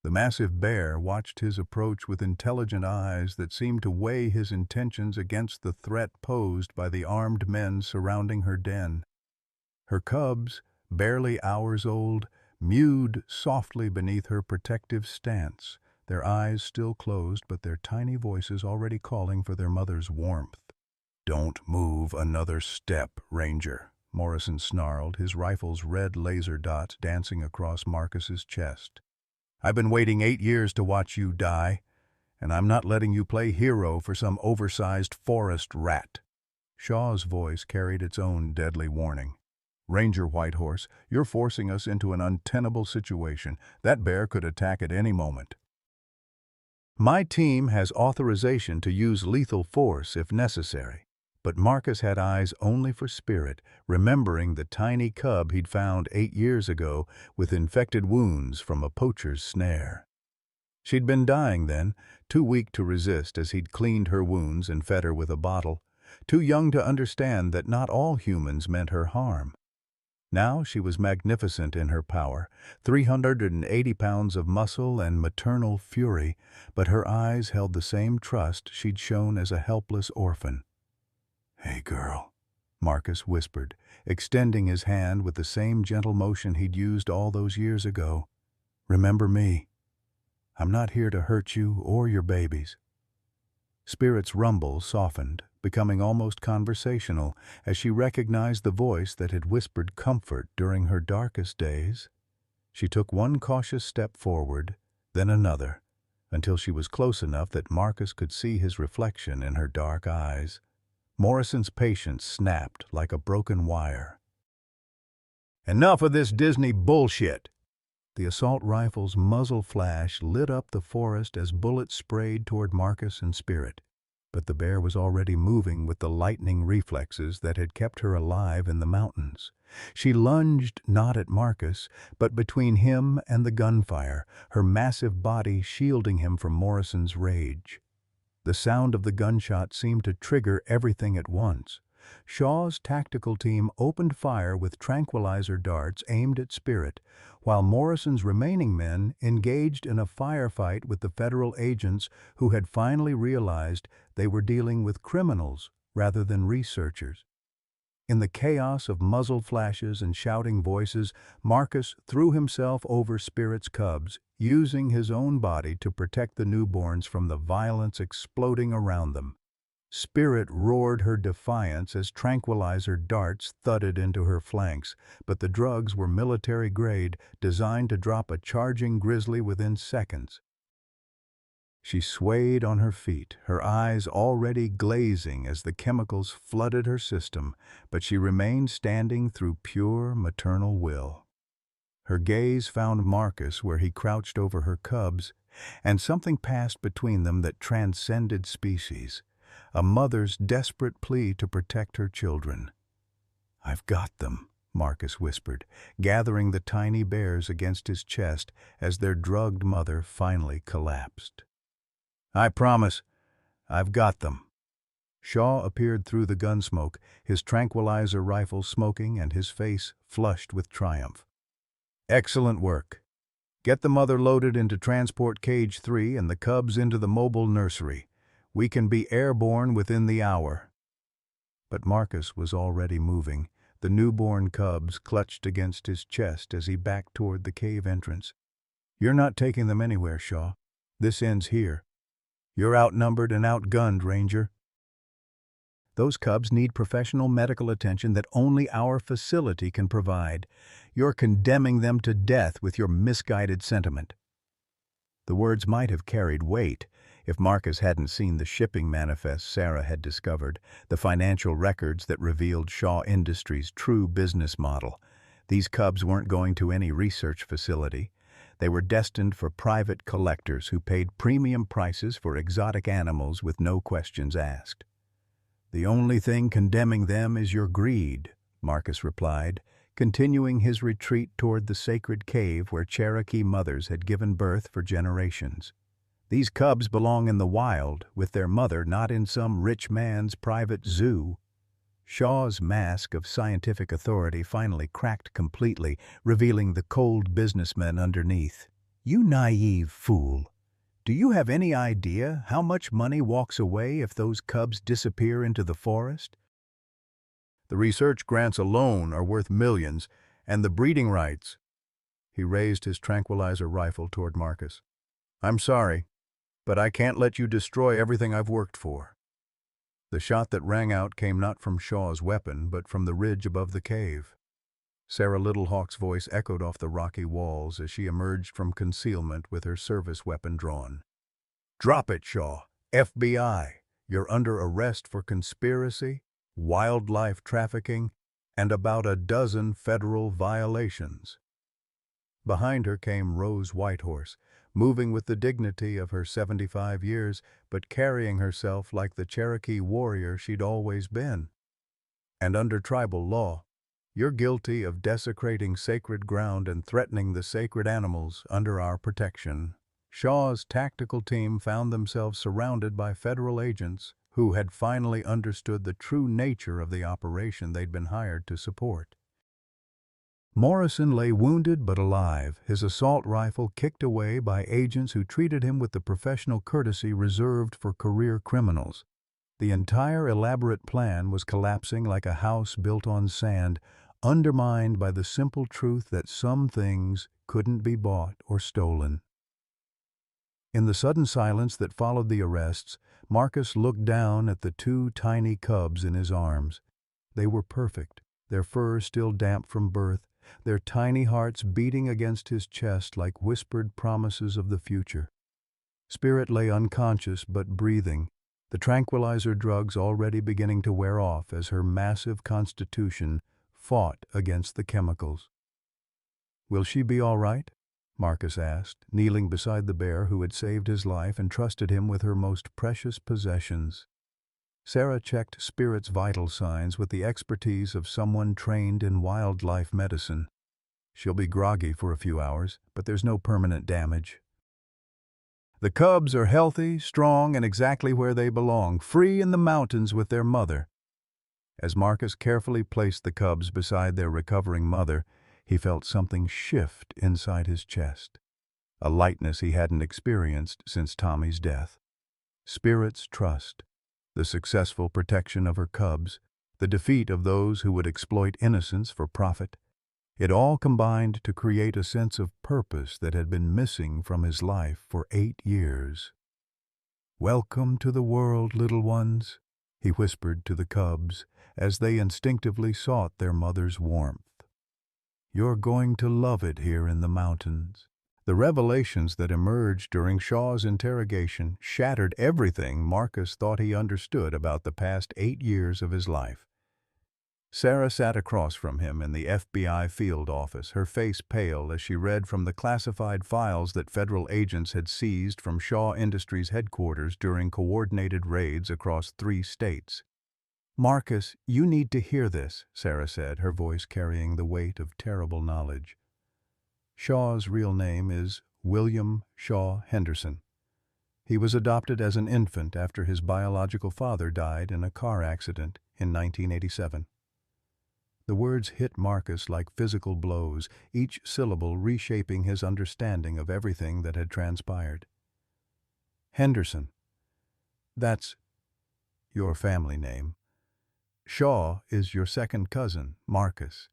A: The massive bear watched his approach with intelligent eyes that seemed to weigh his intentions against the threat posed by the armed men surrounding her den. Her cubs, barely hours old, mewed softly beneath her protective stance, their eyes still closed but their tiny voices already calling for their mother's warmth. "Don't move another step, Ranger," Morrison snarled, his rifle's red laser dots dancing across Marcus's chest. "I've been waiting 8 years to watch you die, and I'm not letting you play hero for some oversized forest rat." Shaw's voice carried its own deadly warning. "Ranger Whitehorse, you're forcing us into an untenable situation. That bear could attack at any moment." "My team has authorization to use lethal force if necessary." But Marcus had eyes only for Spirit, remembering the tiny cub he'd found 8 years ago with infected wounds from a poacher's snare. She'd been dying then, too weak to resist as he'd cleaned her wounds and fed her with a bottle, too young to understand that not all humans meant her harm. Now she was magnificent in her power, 380 pounds of muscle and maternal fury, but her eyes held the same trust she'd shown as a helpless orphan. "Hey, girl," Marcus whispered, extending his hand with the same gentle motion he'd used all those years ago. "Remember me. I'm not here to hurt you or your babies." Spirit's rumble softened, becoming almost conversational, as she recognized the voice that had whispered comfort during her darkest days. She took one cautious step forward, then another, until she was close enough that Marcus could see his reflection in her dark eyes. Morrison's patience snapped like a broken wire. "Enough of this Disney bullshit!" The assault rifle's muzzle flash lit up the forest as bullets sprayed toward Marcus and Spirit. But the bear was already moving with the lightning reflexes that had kept her alive in the mountains. She lunged not at Marcus, but between him and the gunfire, her massive body shielding him from Morrison's rage. The sound of the gunshot seemed to trigger everything at once. Shaw's tactical team opened fire with tranquilizer darts aimed at Spirit, while Morrison's remaining men engaged in a firefight with the federal agents who had finally realized they were dealing with criminals rather than researchers. In the chaos of muzzle flashes and shouting voices, Marcus threw himself over Spirit's cubs, using his own body to protect the newborns from the violence exploding around them. Spirit roared her defiance as tranquilizer darts thudded into her flanks, but the drugs were military grade, designed to drop a charging grizzly within seconds. She swayed on her feet, her eyes already glazing as the chemicals flooded her system, but she remained standing through pure maternal will. Her gaze found Marcus where he crouched over her cubs, and something passed between them that transcended species, a mother's desperate plea to protect her children. "I've got them," Marcus whispered, gathering the tiny bears against his chest as their drugged mother finally collapsed. "I promise, I've got them." Shaw appeared through the gunsmoke, his tranquilizer rifle smoking and his face flushed with triumph. "Excellent work. Get the mother loaded into transport cage 3 and the cubs into the mobile nursery. We can be airborne within the hour." But Marcus was already moving, the newborn cubs clutched against his chest as he backed toward the cave entrance. "You're not taking them anywhere, Shaw. This ends here. You're outnumbered and outgunned, Ranger. Those cubs need professional medical attention that only our facility can provide. You're condemning them to death with your misguided sentiment." The words might have carried weight if Marcus hadn't seen the shipping manifest Sarah had discovered, the financial records that revealed Shaw Industries' true business model. These cubs weren't going to any research facility. They were destined for private collectors who paid premium prices for exotic animals with no questions asked. "The only thing condemning them is your greed," Marcus replied, continuing his retreat toward the sacred cave where Cherokee mothers had given birth for generations. "These cubs belong in the wild, with their mother, not in some rich man's private zoo." Shaw's mask of scientific authority finally cracked completely, revealing the cold businessman underneath. "You naive fool. Do you have any idea how much money walks away if those cubs disappear into the forest? The research grants alone are worth millions, and the breeding rights." He raised his tranquilizer rifle toward Marcus. "I'm sorry, but I can't let you destroy everything I've worked for." The shot that rang out came not from Shaw's weapon, but from the ridge above the cave. Sarah Littlehawk's voice echoed off the rocky walls as she emerged from concealment with her service weapon drawn. "Drop it, Shaw. FBI. You're under arrest for conspiracy, wildlife trafficking, and about a dozen federal violations." Behind her came Rose Whitehorse, moving with the dignity of her 75 years, but carrying herself like the Cherokee warrior she'd always been. "And under tribal law, you're guilty of desecrating sacred ground and threatening the sacred animals under our protection." Shaw's tactical team found themselves surrounded by federal agents who had finally understood the true nature of the operation they'd been hired to support. Morrison lay wounded but alive, his assault rifle kicked away by agents who treated him with the professional courtesy reserved for career criminals. The entire elaborate plan was collapsing like a house built on sand, undermined by the simple truth that some things couldn't be bought or stolen. In the sudden silence that followed the arrests, Marcus looked down at the 2 tiny cubs in his arms. They were perfect, their fur still damp from birth, their tiny hearts beating against his chest like whispered promises of the future. Spirit lay unconscious but breathing, the tranquilizer drugs already beginning to wear off as her massive constitution fought against the chemicals. "Will she be all right?" Marcus asked, kneeling beside the bear who had saved his life and trusted him with her most precious possessions. Sarah checked Spirit's vital signs with the expertise of someone trained in wildlife medicine. She'll be groggy for a few hours, but there's no permanent damage. The cubs are healthy, strong, and exactly where they belong, free in the mountains with their mother. As Marcus carefully placed the cubs beside their recovering mother, he felt something shift inside his chest, a lightness he hadn't experienced since Tommy's death. Spirit's trust, the successful protection of her cubs, the defeat of those who would exploit innocence for profit. It all combined to create a sense of purpose that had been missing from his life for 8 years. "Welcome to the world, little ones," he whispered to the cubs as they instinctively sought their mother's warmth. "You're going to love it here in the mountains." The revelations that emerged during Shaw's interrogation shattered everything Marcus thought he understood about the past 8 years of his life. Sarah sat across from him in the FBI field office, her face pale as she read from the classified files that federal agents had seized from Shaw Industries headquarters during coordinated raids across 3 states. "Marcus, you need to hear this," Sarah said, her voice carrying the weight of terrible knowledge. Shaw's real name is William Shaw Henderson. He was adopted as an infant after his biological father died in a car accident in 1987. The words hit Marcus like physical blows, each syllable reshaping his understanding of everything that had transpired. "Henderson. That's your family name. Shaw is your second cousin, Marcus.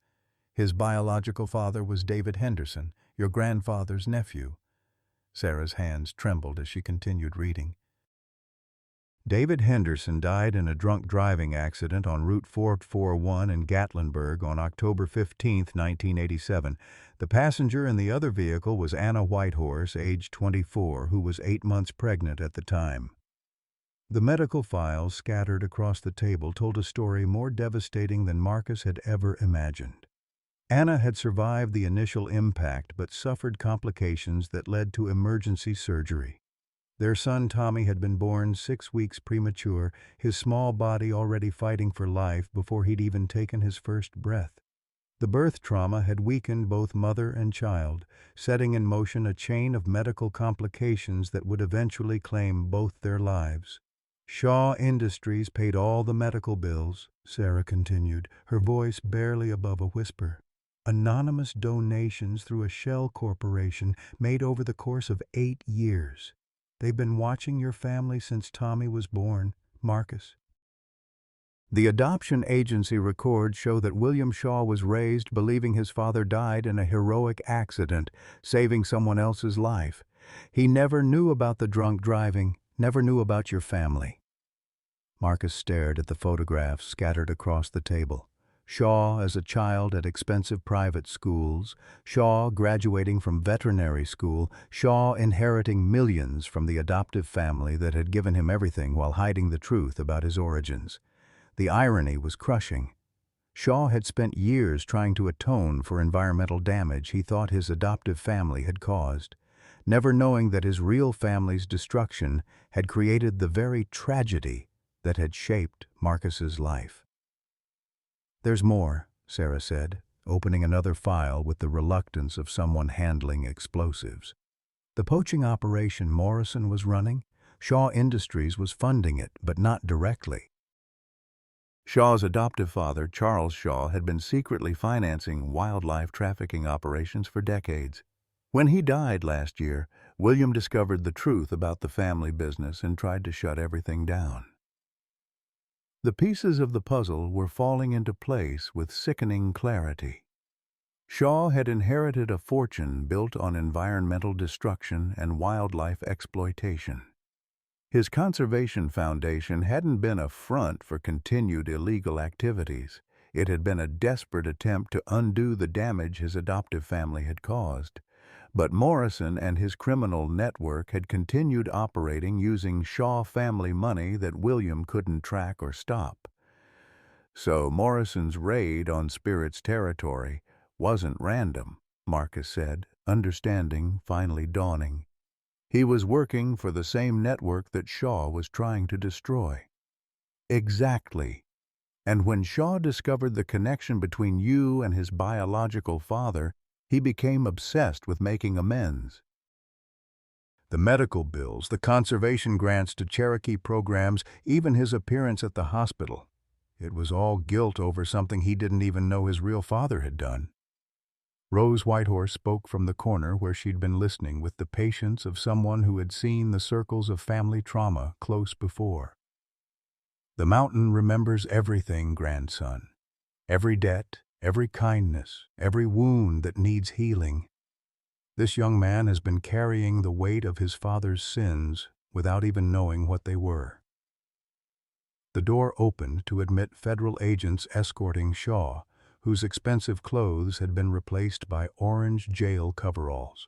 A: His biological father was David Henderson, your grandfather's nephew." Sarah's hands trembled as she continued reading. "David Henderson died in a drunk driving accident on Route 441 in Gatlinburg on October 15, 1987. The passenger in the other vehicle was Anna Whitehorse, age 24, who was 8 months pregnant at the time." The medical files scattered across the table told a story more devastating than Marcus had ever imagined. Anna had survived the initial impact but suffered complications that led to emergency surgery. Their son Tommy had been born 6 weeks premature, his small body already fighting for life before he'd even taken his first breath. The birth trauma had weakened both mother and child, setting in motion a chain of medical complications that would eventually claim both their lives. "Shaw Industries paid all the medical bills," Sarah continued, her voice barely above a whisper. "Anonymous donations through a shell corporation made over the course of 8 years. They've been watching your family since Tommy was born, Marcus." The adoption agency records show that William Shaw was raised believing his father died in a heroic accident, saving someone else's life. He never knew about the drunk driving, never knew about your family. Marcus stared at the photographs scattered across the table. Shaw as a child at expensive private schools, Shaw graduating from veterinary school, Shaw inheriting millions from the adoptive family that had given him everything while hiding the truth about his origins. The irony was crushing. Shaw had spent years trying to atone for environmental damage he thought his adoptive family had caused, never knowing that his real family's destruction had created the very tragedy that had shaped Marcus's life. "There's more," Sarah said, opening another file with the reluctance of someone handling explosives. "The poaching operation Morrison was running, Shaw Industries was funding it, but not directly." Shaw's adoptive father, Charles Shaw, had been secretly financing wildlife trafficking operations for decades. When he died last year, William discovered the truth about the family business and tried to shut everything down. The pieces of the puzzle were falling into place with sickening clarity. Shaw had inherited a fortune built on environmental destruction and wildlife exploitation. His conservation foundation hadn't been a front for continued illegal activities. It had been a desperate attempt to undo the damage his adoptive family had caused. But Morrison and his criminal network had continued operating using Shaw family money that William couldn't track or stop. So Morrison's raid on Spirit's territory wasn't random, Marcus said, understanding finally dawning. He was working for the same network that Shaw was trying to destroy. Exactly. And when Shaw discovered the connection between you and his biological father, he became obsessed with making amends. The medical bills, the conservation grants to Cherokee programs, even his appearance at the hospital. It was all guilt over something he didn't even know his real father had done. Rose Whitehorse spoke from the corner where she'd been listening with the patience of someone who had seen the circles of family trauma close before. The mountain remembers everything, grandson. Every debt, every kindness, every wound that needs healing. This young man has been carrying the weight of his father's sins without even knowing what they were. The door opened to admit federal agents escorting Shaw, whose expensive clothes had been replaced by orange jail coveralls.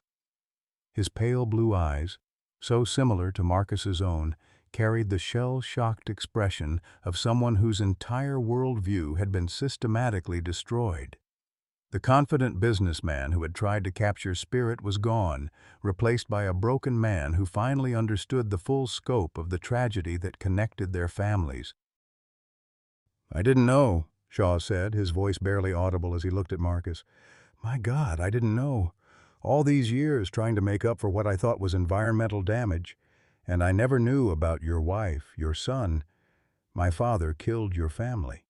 A: His pale blue eyes, so similar to Marcus's own, carried the shell-shocked expression of someone whose entire worldview had been systematically destroyed. The confident businessman who had tried to capture Spirit was gone, replaced by a broken man who finally understood the full scope of the tragedy that connected their families. "I didn't know," Shaw said, his voice barely audible as he looked at Marcus. "My God, I didn't know. All these years trying to make up for what I thought was environmental damage. And I never knew about your wife, your son. My father killed your family."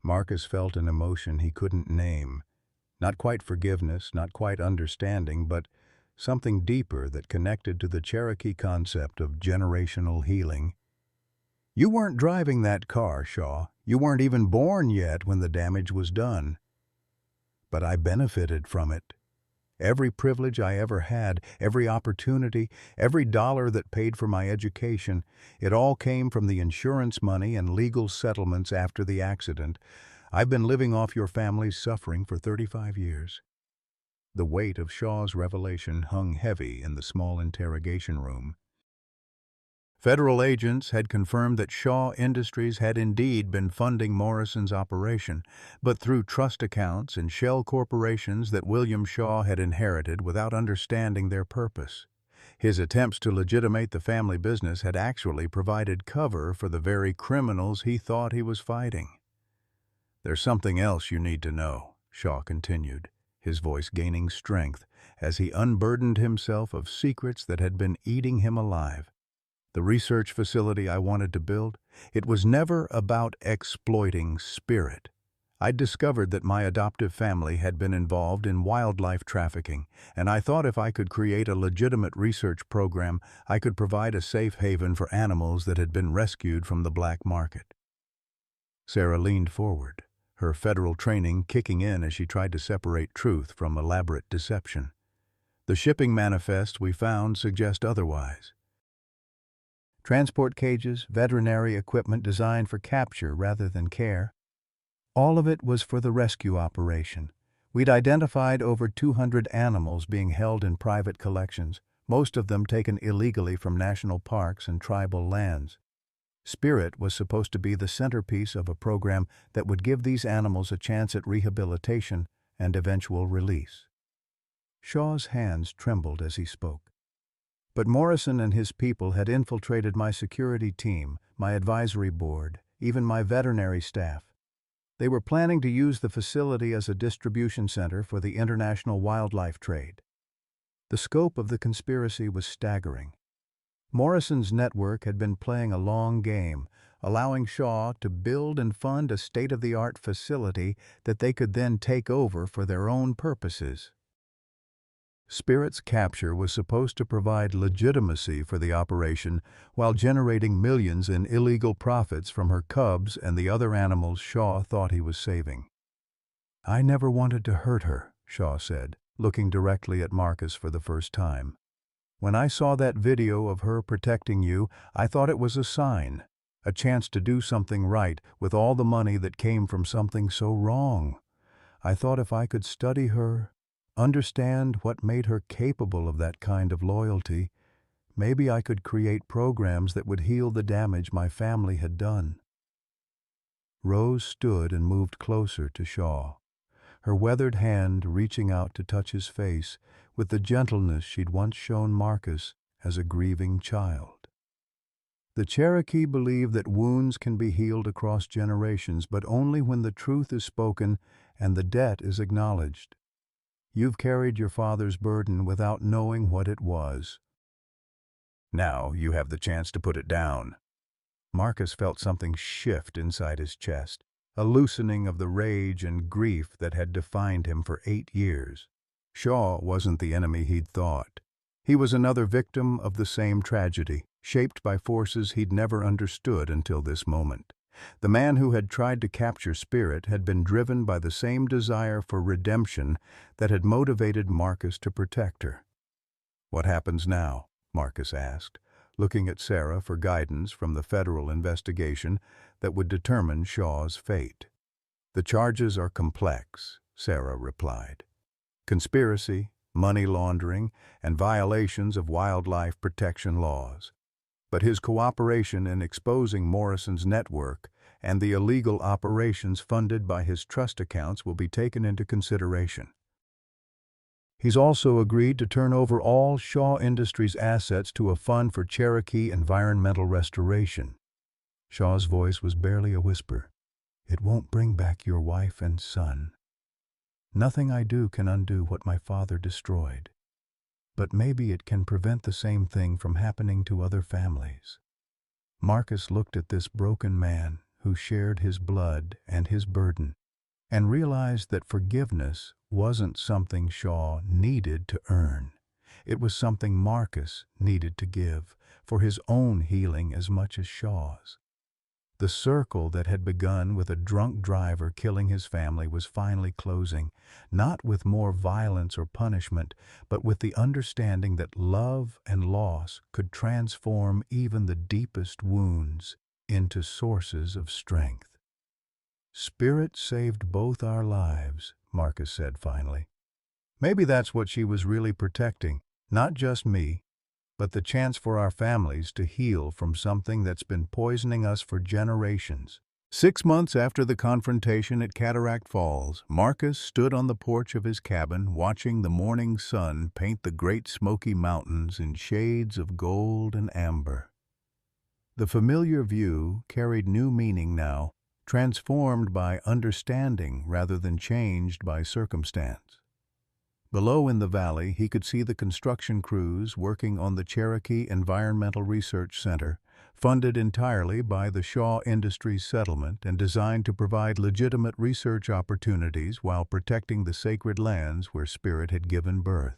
A: Marcus felt an emotion he couldn't name. Not quite forgiveness, not quite understanding, but something deeper that connected to the Cherokee concept of generational healing. "You weren't driving that car, Shaw. You weren't even born yet when the damage was done. But I benefited from it. Every privilege I ever had, every opportunity, every dollar that paid for my education, it all came from the insurance money and legal settlements after the accident. I've been living off your family's suffering for 35 years. The weight of Shaw's revelation hung heavy in the small interrogation room. Federal agents had confirmed that Shaw Industries had indeed been funding Morrison's operation, but through trust accounts and shell corporations that William Shaw had inherited without understanding their purpose. His attempts to legitimate the family business had actually provided cover for the very criminals he thought he was fighting. "There's something else you need to know," Shaw continued, his voice gaining strength as he unburdened himself of secrets that had been eating him alive. "The research facility I wanted to build, it was never about exploiting Spirit. I'd discovered that my adoptive family had been involved in wildlife trafficking, and I thought if I could create a legitimate research program, I could provide a safe haven for animals that had been rescued from the black market." Sarah leaned forward, her federal training kicking in as she tried to separate truth from elaborate deception. "The shipping manifests we found suggest otherwise. Transport cages, veterinary equipment designed for capture rather than care. All of it was for the rescue operation. We'd identified over 200 animals being held in private collections, most of them taken illegally from national parks and tribal lands. Spirit was supposed to be the centerpiece of a program that would give these animals a chance at rehabilitation and eventual release." Shaw's hands trembled as he spoke. "But Morrison and his people had infiltrated my security team, my advisory board, even my veterinary staff. They were planning to use the facility as a distribution center for the international wildlife trade." The scope of the conspiracy was staggering. Morrison's network had been playing a long game, allowing Shaw to build and fund a state-of-the-art facility that they could then take over for their own purposes. Spirit's capture was supposed to provide legitimacy for the operation while generating millions in illegal profits from her cubs and the other animals Shaw thought he was saving. "I never wanted to hurt her," Shaw said, looking directly at Marcus for the first time. "When I saw that video of her protecting you, I thought it was a sign, a chance to do something right with all the money that came from something so wrong. I thought if I could study her, understand what made her capable of that kind of loyalty, maybe I could create programs that would heal the damage my family had done." Rose stood and moved closer to Shaw, her weathered hand reaching out to touch his face with the gentleness she'd once shown Marcus as a grieving child. The Cherokee believe that wounds can be healed across generations, but only when the truth is spoken and the debt is acknowledged. You've carried your father's burden without knowing what it was. Now you have the chance to put it down. Marcus felt something shift inside his chest, a loosening of the rage and grief that had defined him for 8 years. Shaw wasn't the enemy he'd thought. He was another victim of the same tragedy, shaped by forces he'd never understood until this moment. The man who had tried to capture Spirit had been driven by the same desire for redemption that had motivated Marcus to protect her. "What happens now?" Marcus asked, looking at Sarah for guidance from the federal investigation that would determine Shaw's fate. "The charges are complex," Sarah replied. "Conspiracy, money laundering, and violations of wildlife protection laws. But his cooperation in exposing Morrison's network and the illegal operations funded by his trust accounts will be taken into consideration. He's also agreed to turn over all Shaw Industries assets to a fund for Cherokee environmental restoration." Shaw's voice was barely a whisper. "It won't bring back your wife and son. Nothing I do can undo what my father destroyed. But maybe it can prevent the same thing from happening to other families." Marcus looked at this broken man who shared his blood and his burden, and realized that forgiveness wasn't something Shaw needed to earn. It was something Marcus needed to give, for his own healing as much as Shaw's. The circle that had begun with a drunk driver killing his family was finally closing, not with more violence or punishment, but with the understanding that love and loss could transform even the deepest wounds into sources of strength. "Spirit saved both our lives," Marcus said finally. "Maybe that's what she was really protecting, not just me, but the chance for our families to heal from something that's been poisoning us for generations." 6 months after the confrontation at Cataract Falls, Marcus stood on the porch of his cabin watching the morning sun paint the Great Smoky Mountains in shades of gold and amber. The familiar view carried new meaning now, transformed by understanding rather than changed by circumstance. Below in the valley, he could see the construction crews working on the Cherokee Environmental Research Center, funded entirely by the Shaw Industries settlement and designed to provide legitimate research opportunities while protecting the sacred lands where Spirit had given birth.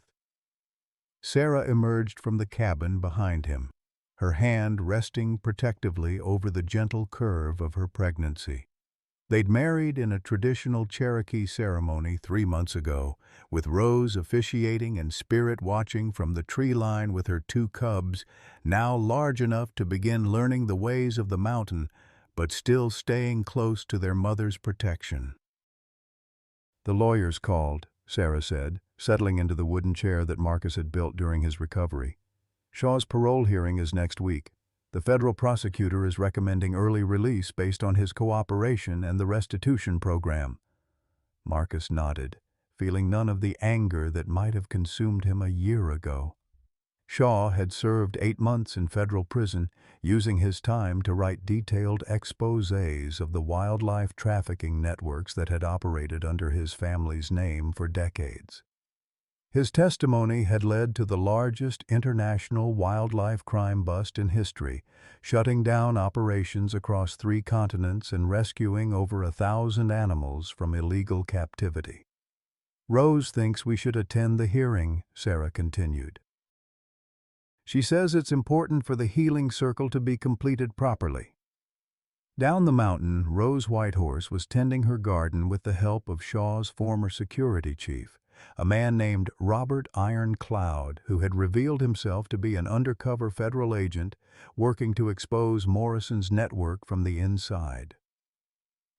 A: Sarah emerged from the cabin behind him, her hand resting protectively over the gentle curve of her pregnancy. They'd married in a traditional Cherokee ceremony 3 months ago, with Rose officiating and Spirit watching from the tree line with her 2 cubs, now large enough to begin learning the ways of the mountain, but still staying close to their mother's protection. "The lawyers called," Sarah said, settling into the wooden chair that Marcus had built during his recovery. "Shaw's parole hearing is next week. The federal prosecutor is recommending early release based on his cooperation and the restitution program." Marcus nodded, feeling none of the anger that might have consumed him a year ago. Shaw had served 8 months in federal prison, using his time to write detailed exposés of the wildlife trafficking networks that had operated under his family's name for decades. His testimony had led to the largest international wildlife crime bust in history, shutting down operations across 3 continents and rescuing over 1,000 animals from illegal captivity. "Rose thinks we should attend the hearing," Sarah continued. "She says it's important for the healing circle to be completed properly." Down the mountain, Rose Whitehorse was tending her garden with the help of Shaw's former security chief, a man named Robert Ironcloud, who had revealed himself to be an undercover federal agent working to expose Morrison's network from the inside.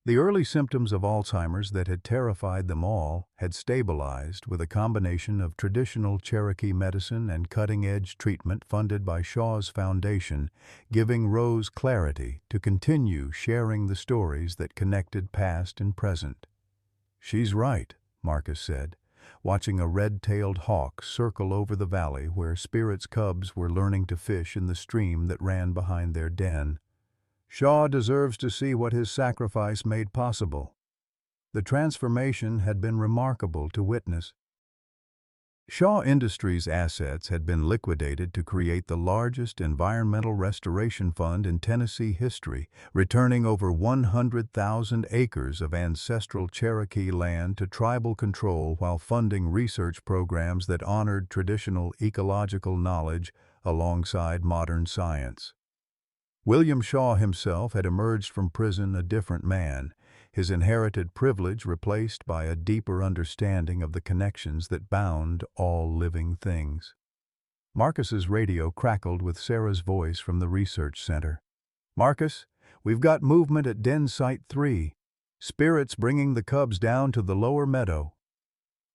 A: The early symptoms of Alzheimer's that had terrified them all had stabilized with a combination of traditional Cherokee medicine and cutting-edge treatment funded by Shaw's foundation, giving Rose clarity to continue sharing the stories that connected past and present. "She's right," Marcus said. watching a red-tailed hawk circle over the valley where Spirit's cubs were learning to fish in the stream that ran behind their den. Shaw deserves to see what his sacrifice made possible. The transformation had been remarkable to witness. Shaw Industries' assets had been liquidated to create the largest environmental restoration fund in Tennessee history, returning over 100,000 acres of ancestral Cherokee land to tribal control while funding research programs that honored traditional ecological knowledge alongside modern science. William Shaw himself had emerged from prison a different man, his inherited privilege replaced by a deeper understanding of the connections that bound all living things. Marcus's radio crackled with Sarah's voice from the research center. "Marcus, we've got movement at Den Site 3. Spirit's bringing the cubs down to the lower meadow."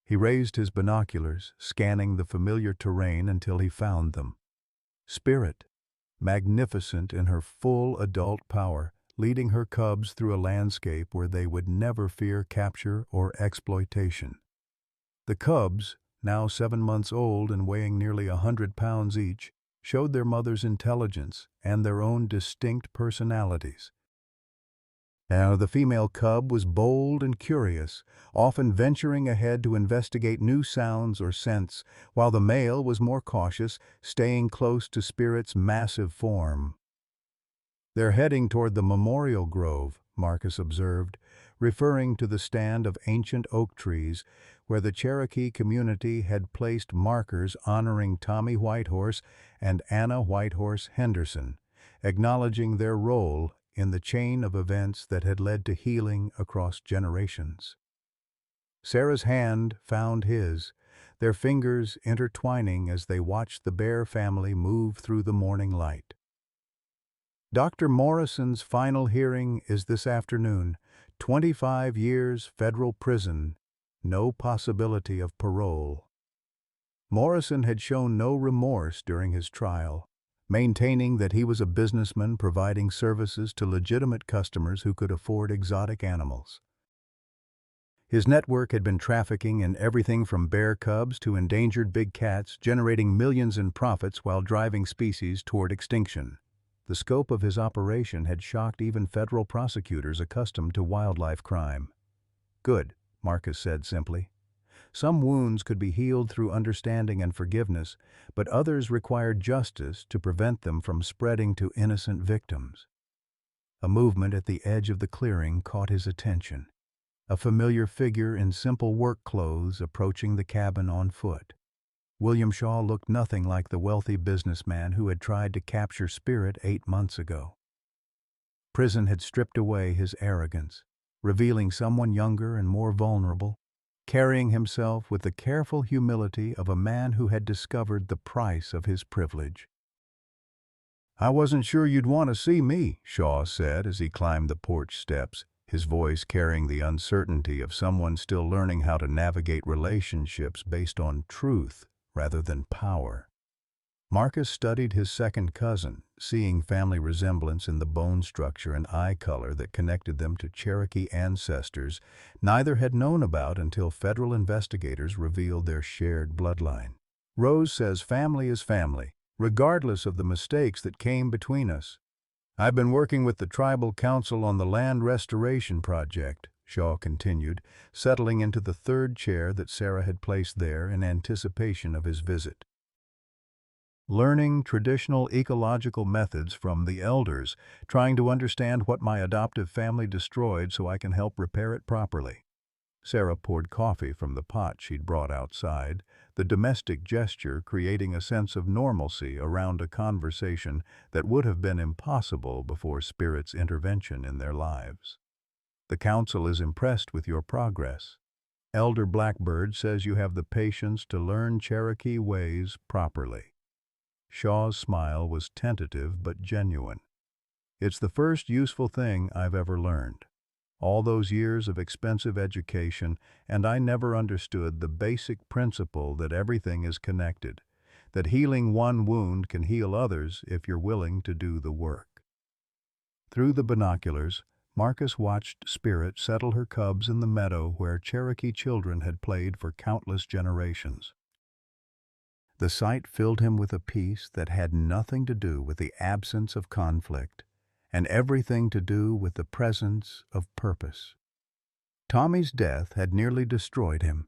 A: He raised his binoculars, scanning the familiar terrain until he found them. Spirit, magnificent in her full adult power, leading her cubs through a landscape where they would never fear capture or exploitation. The cubs, now 7 months old and weighing nearly 100 pounds each, showed their mother's intelligence and their own distinct personalities. Now, the female cub was bold and curious, often venturing ahead to investigate new sounds or scents, while the male was more cautious, staying close to Spirit's massive form. "They're heading toward the Memorial Grove," Marcus observed, referring to the stand of ancient oak trees where the Cherokee community had placed markers honoring Tommy Whitehorse and Anna Whitehorse Henderson, acknowledging their role in the chain of events that had led to healing across generations. Sarah's hand found his, their fingers intertwining as they watched the Bear family move through the morning light. "Dr. Morrison's final hearing is this afternoon. 25 years federal prison, no possibility of parole." Morrison had shown no remorse during his trial, maintaining that he was a businessman providing services to legitimate customers who could afford exotic animals. His network had been trafficking in everything from bear cubs to endangered big cats, generating millions in profits while driving species toward extinction. The scope of his operation had shocked even federal prosecutors accustomed to wildlife crime. "Good," Marcus said simply. "Some wounds could be healed through understanding and forgiveness, but others required justice to prevent them from spreading to innocent victims." A movement at the edge of the clearing caught his attention. A familiar figure in simple work clothes approaching the cabin on foot. William Shaw looked nothing like the wealthy businessman who had tried to capture Spirit 8 months ago. Prison had stripped away his arrogance, revealing someone younger and more vulnerable, carrying himself with the careful humility of a man who had discovered the price of his privilege. "I wasn't sure you'd want to see me," Shaw said as he climbed the porch steps, his voice carrying the uncertainty of someone still learning how to navigate relationships based on truth rather than power. Marcus studied his second cousin, seeing family resemblance in the bone structure and eye color that connected them to Cherokee ancestors neither had known about until federal investigators revealed their shared bloodline. "Rose says family is family, regardless of the mistakes that came between us. I've been working with the Tribal Council on the Land Restoration Project," Shaw continued, settling into the third chair that Sarah had placed there in anticipation of his visit. "Learning traditional ecological methods from the elders, trying to understand what my adoptive family destroyed so I can help repair it properly." Sarah poured coffee from the pot she'd brought outside, the domestic gesture creating a sense of normalcy around a conversation that would have been impossible before Spirit's intervention in their lives. "The council is impressed with your progress. Elder Blackbird says you have the patience to learn Cherokee ways properly." Shaw's smile was tentative but genuine. "It's the first useful thing I've ever learned. All those years of expensive education, and I never understood the basic principle that everything is connected, that healing one wound can heal others if you're willing to do the work." Through the binoculars, Marcus watched Spirit settle her cubs in the meadow where Cherokee children had played for countless generations. The sight filled him with a peace that had nothing to do with the absence of conflict and everything to do with the presence of purpose. Tommy's death had nearly destroyed him,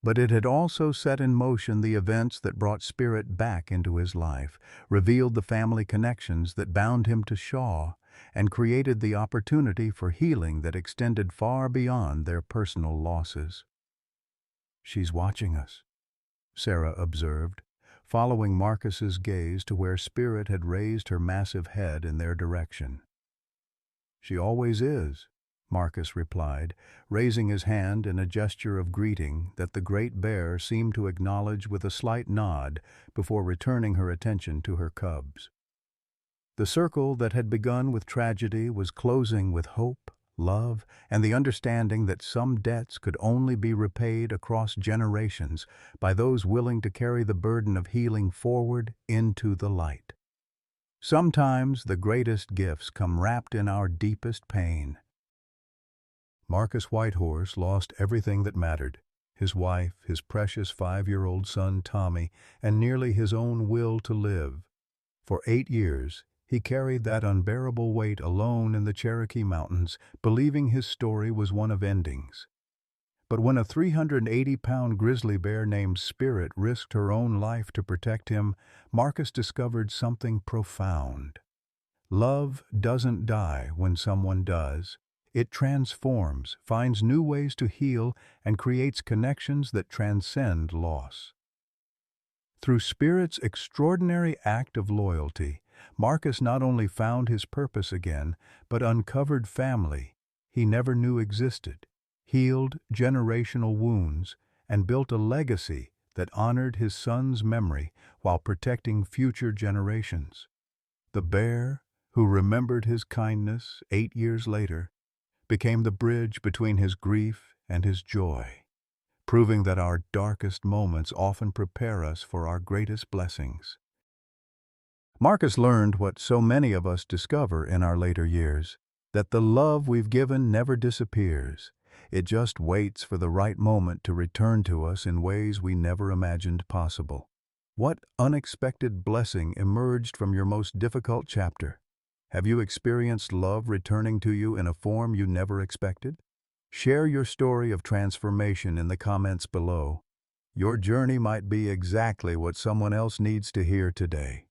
A: but it had also set in motion the events that brought Spirit back into his life, revealed the family connections that bound him to Shaw, and created the opportunity for healing that extended far beyond their personal losses. "She's watching us," Sarah observed, following Marcus's gaze to where Spirit had raised her massive head in their direction. "She always is," Marcus replied, raising his hand in a gesture of greeting that the great bear seemed to acknowledge with a slight nod before returning her attention to her cubs. The circle that had begun with tragedy was closing with hope, love, and the understanding that some debts could only be repaid across generations by those willing to carry the burden of healing forward into the light. Sometimes the greatest gifts come wrapped in our deepest pain. Marcus Whitehorse lost everything that mattered: his wife, his precious 5-year-old son Tommy, and nearly his own will to live. For 8 years, he carried that unbearable weight alone in the Cherokee Mountains, believing his story was one of endings. But when a 380-pound grizzly bear named Spirit risked her own life to protect him, Marcus discovered something profound. Love doesn't die when someone does. It transforms, finds new ways to heal, and creates connections that transcend loss. Through Spirit's extraordinary act of loyalty, Marcus not only found his purpose again, but uncovered family he never knew existed, healed generational wounds, and built a legacy that honored his son's memory while protecting future generations. The bear, who remembered his kindness 8 years later, became the bridge between his grief and his joy, proving that our darkest moments often prepare us for our greatest blessings. Marcus learned what so many of us discover in our later years, that the love we've given never disappears. It just waits for the right moment to return to us in ways we never imagined possible. What unexpected blessing emerged from your most difficult chapter? Have you experienced love returning to you in a form you never expected? Share your story of transformation in the comments below. Your journey might be exactly what someone else needs to hear today.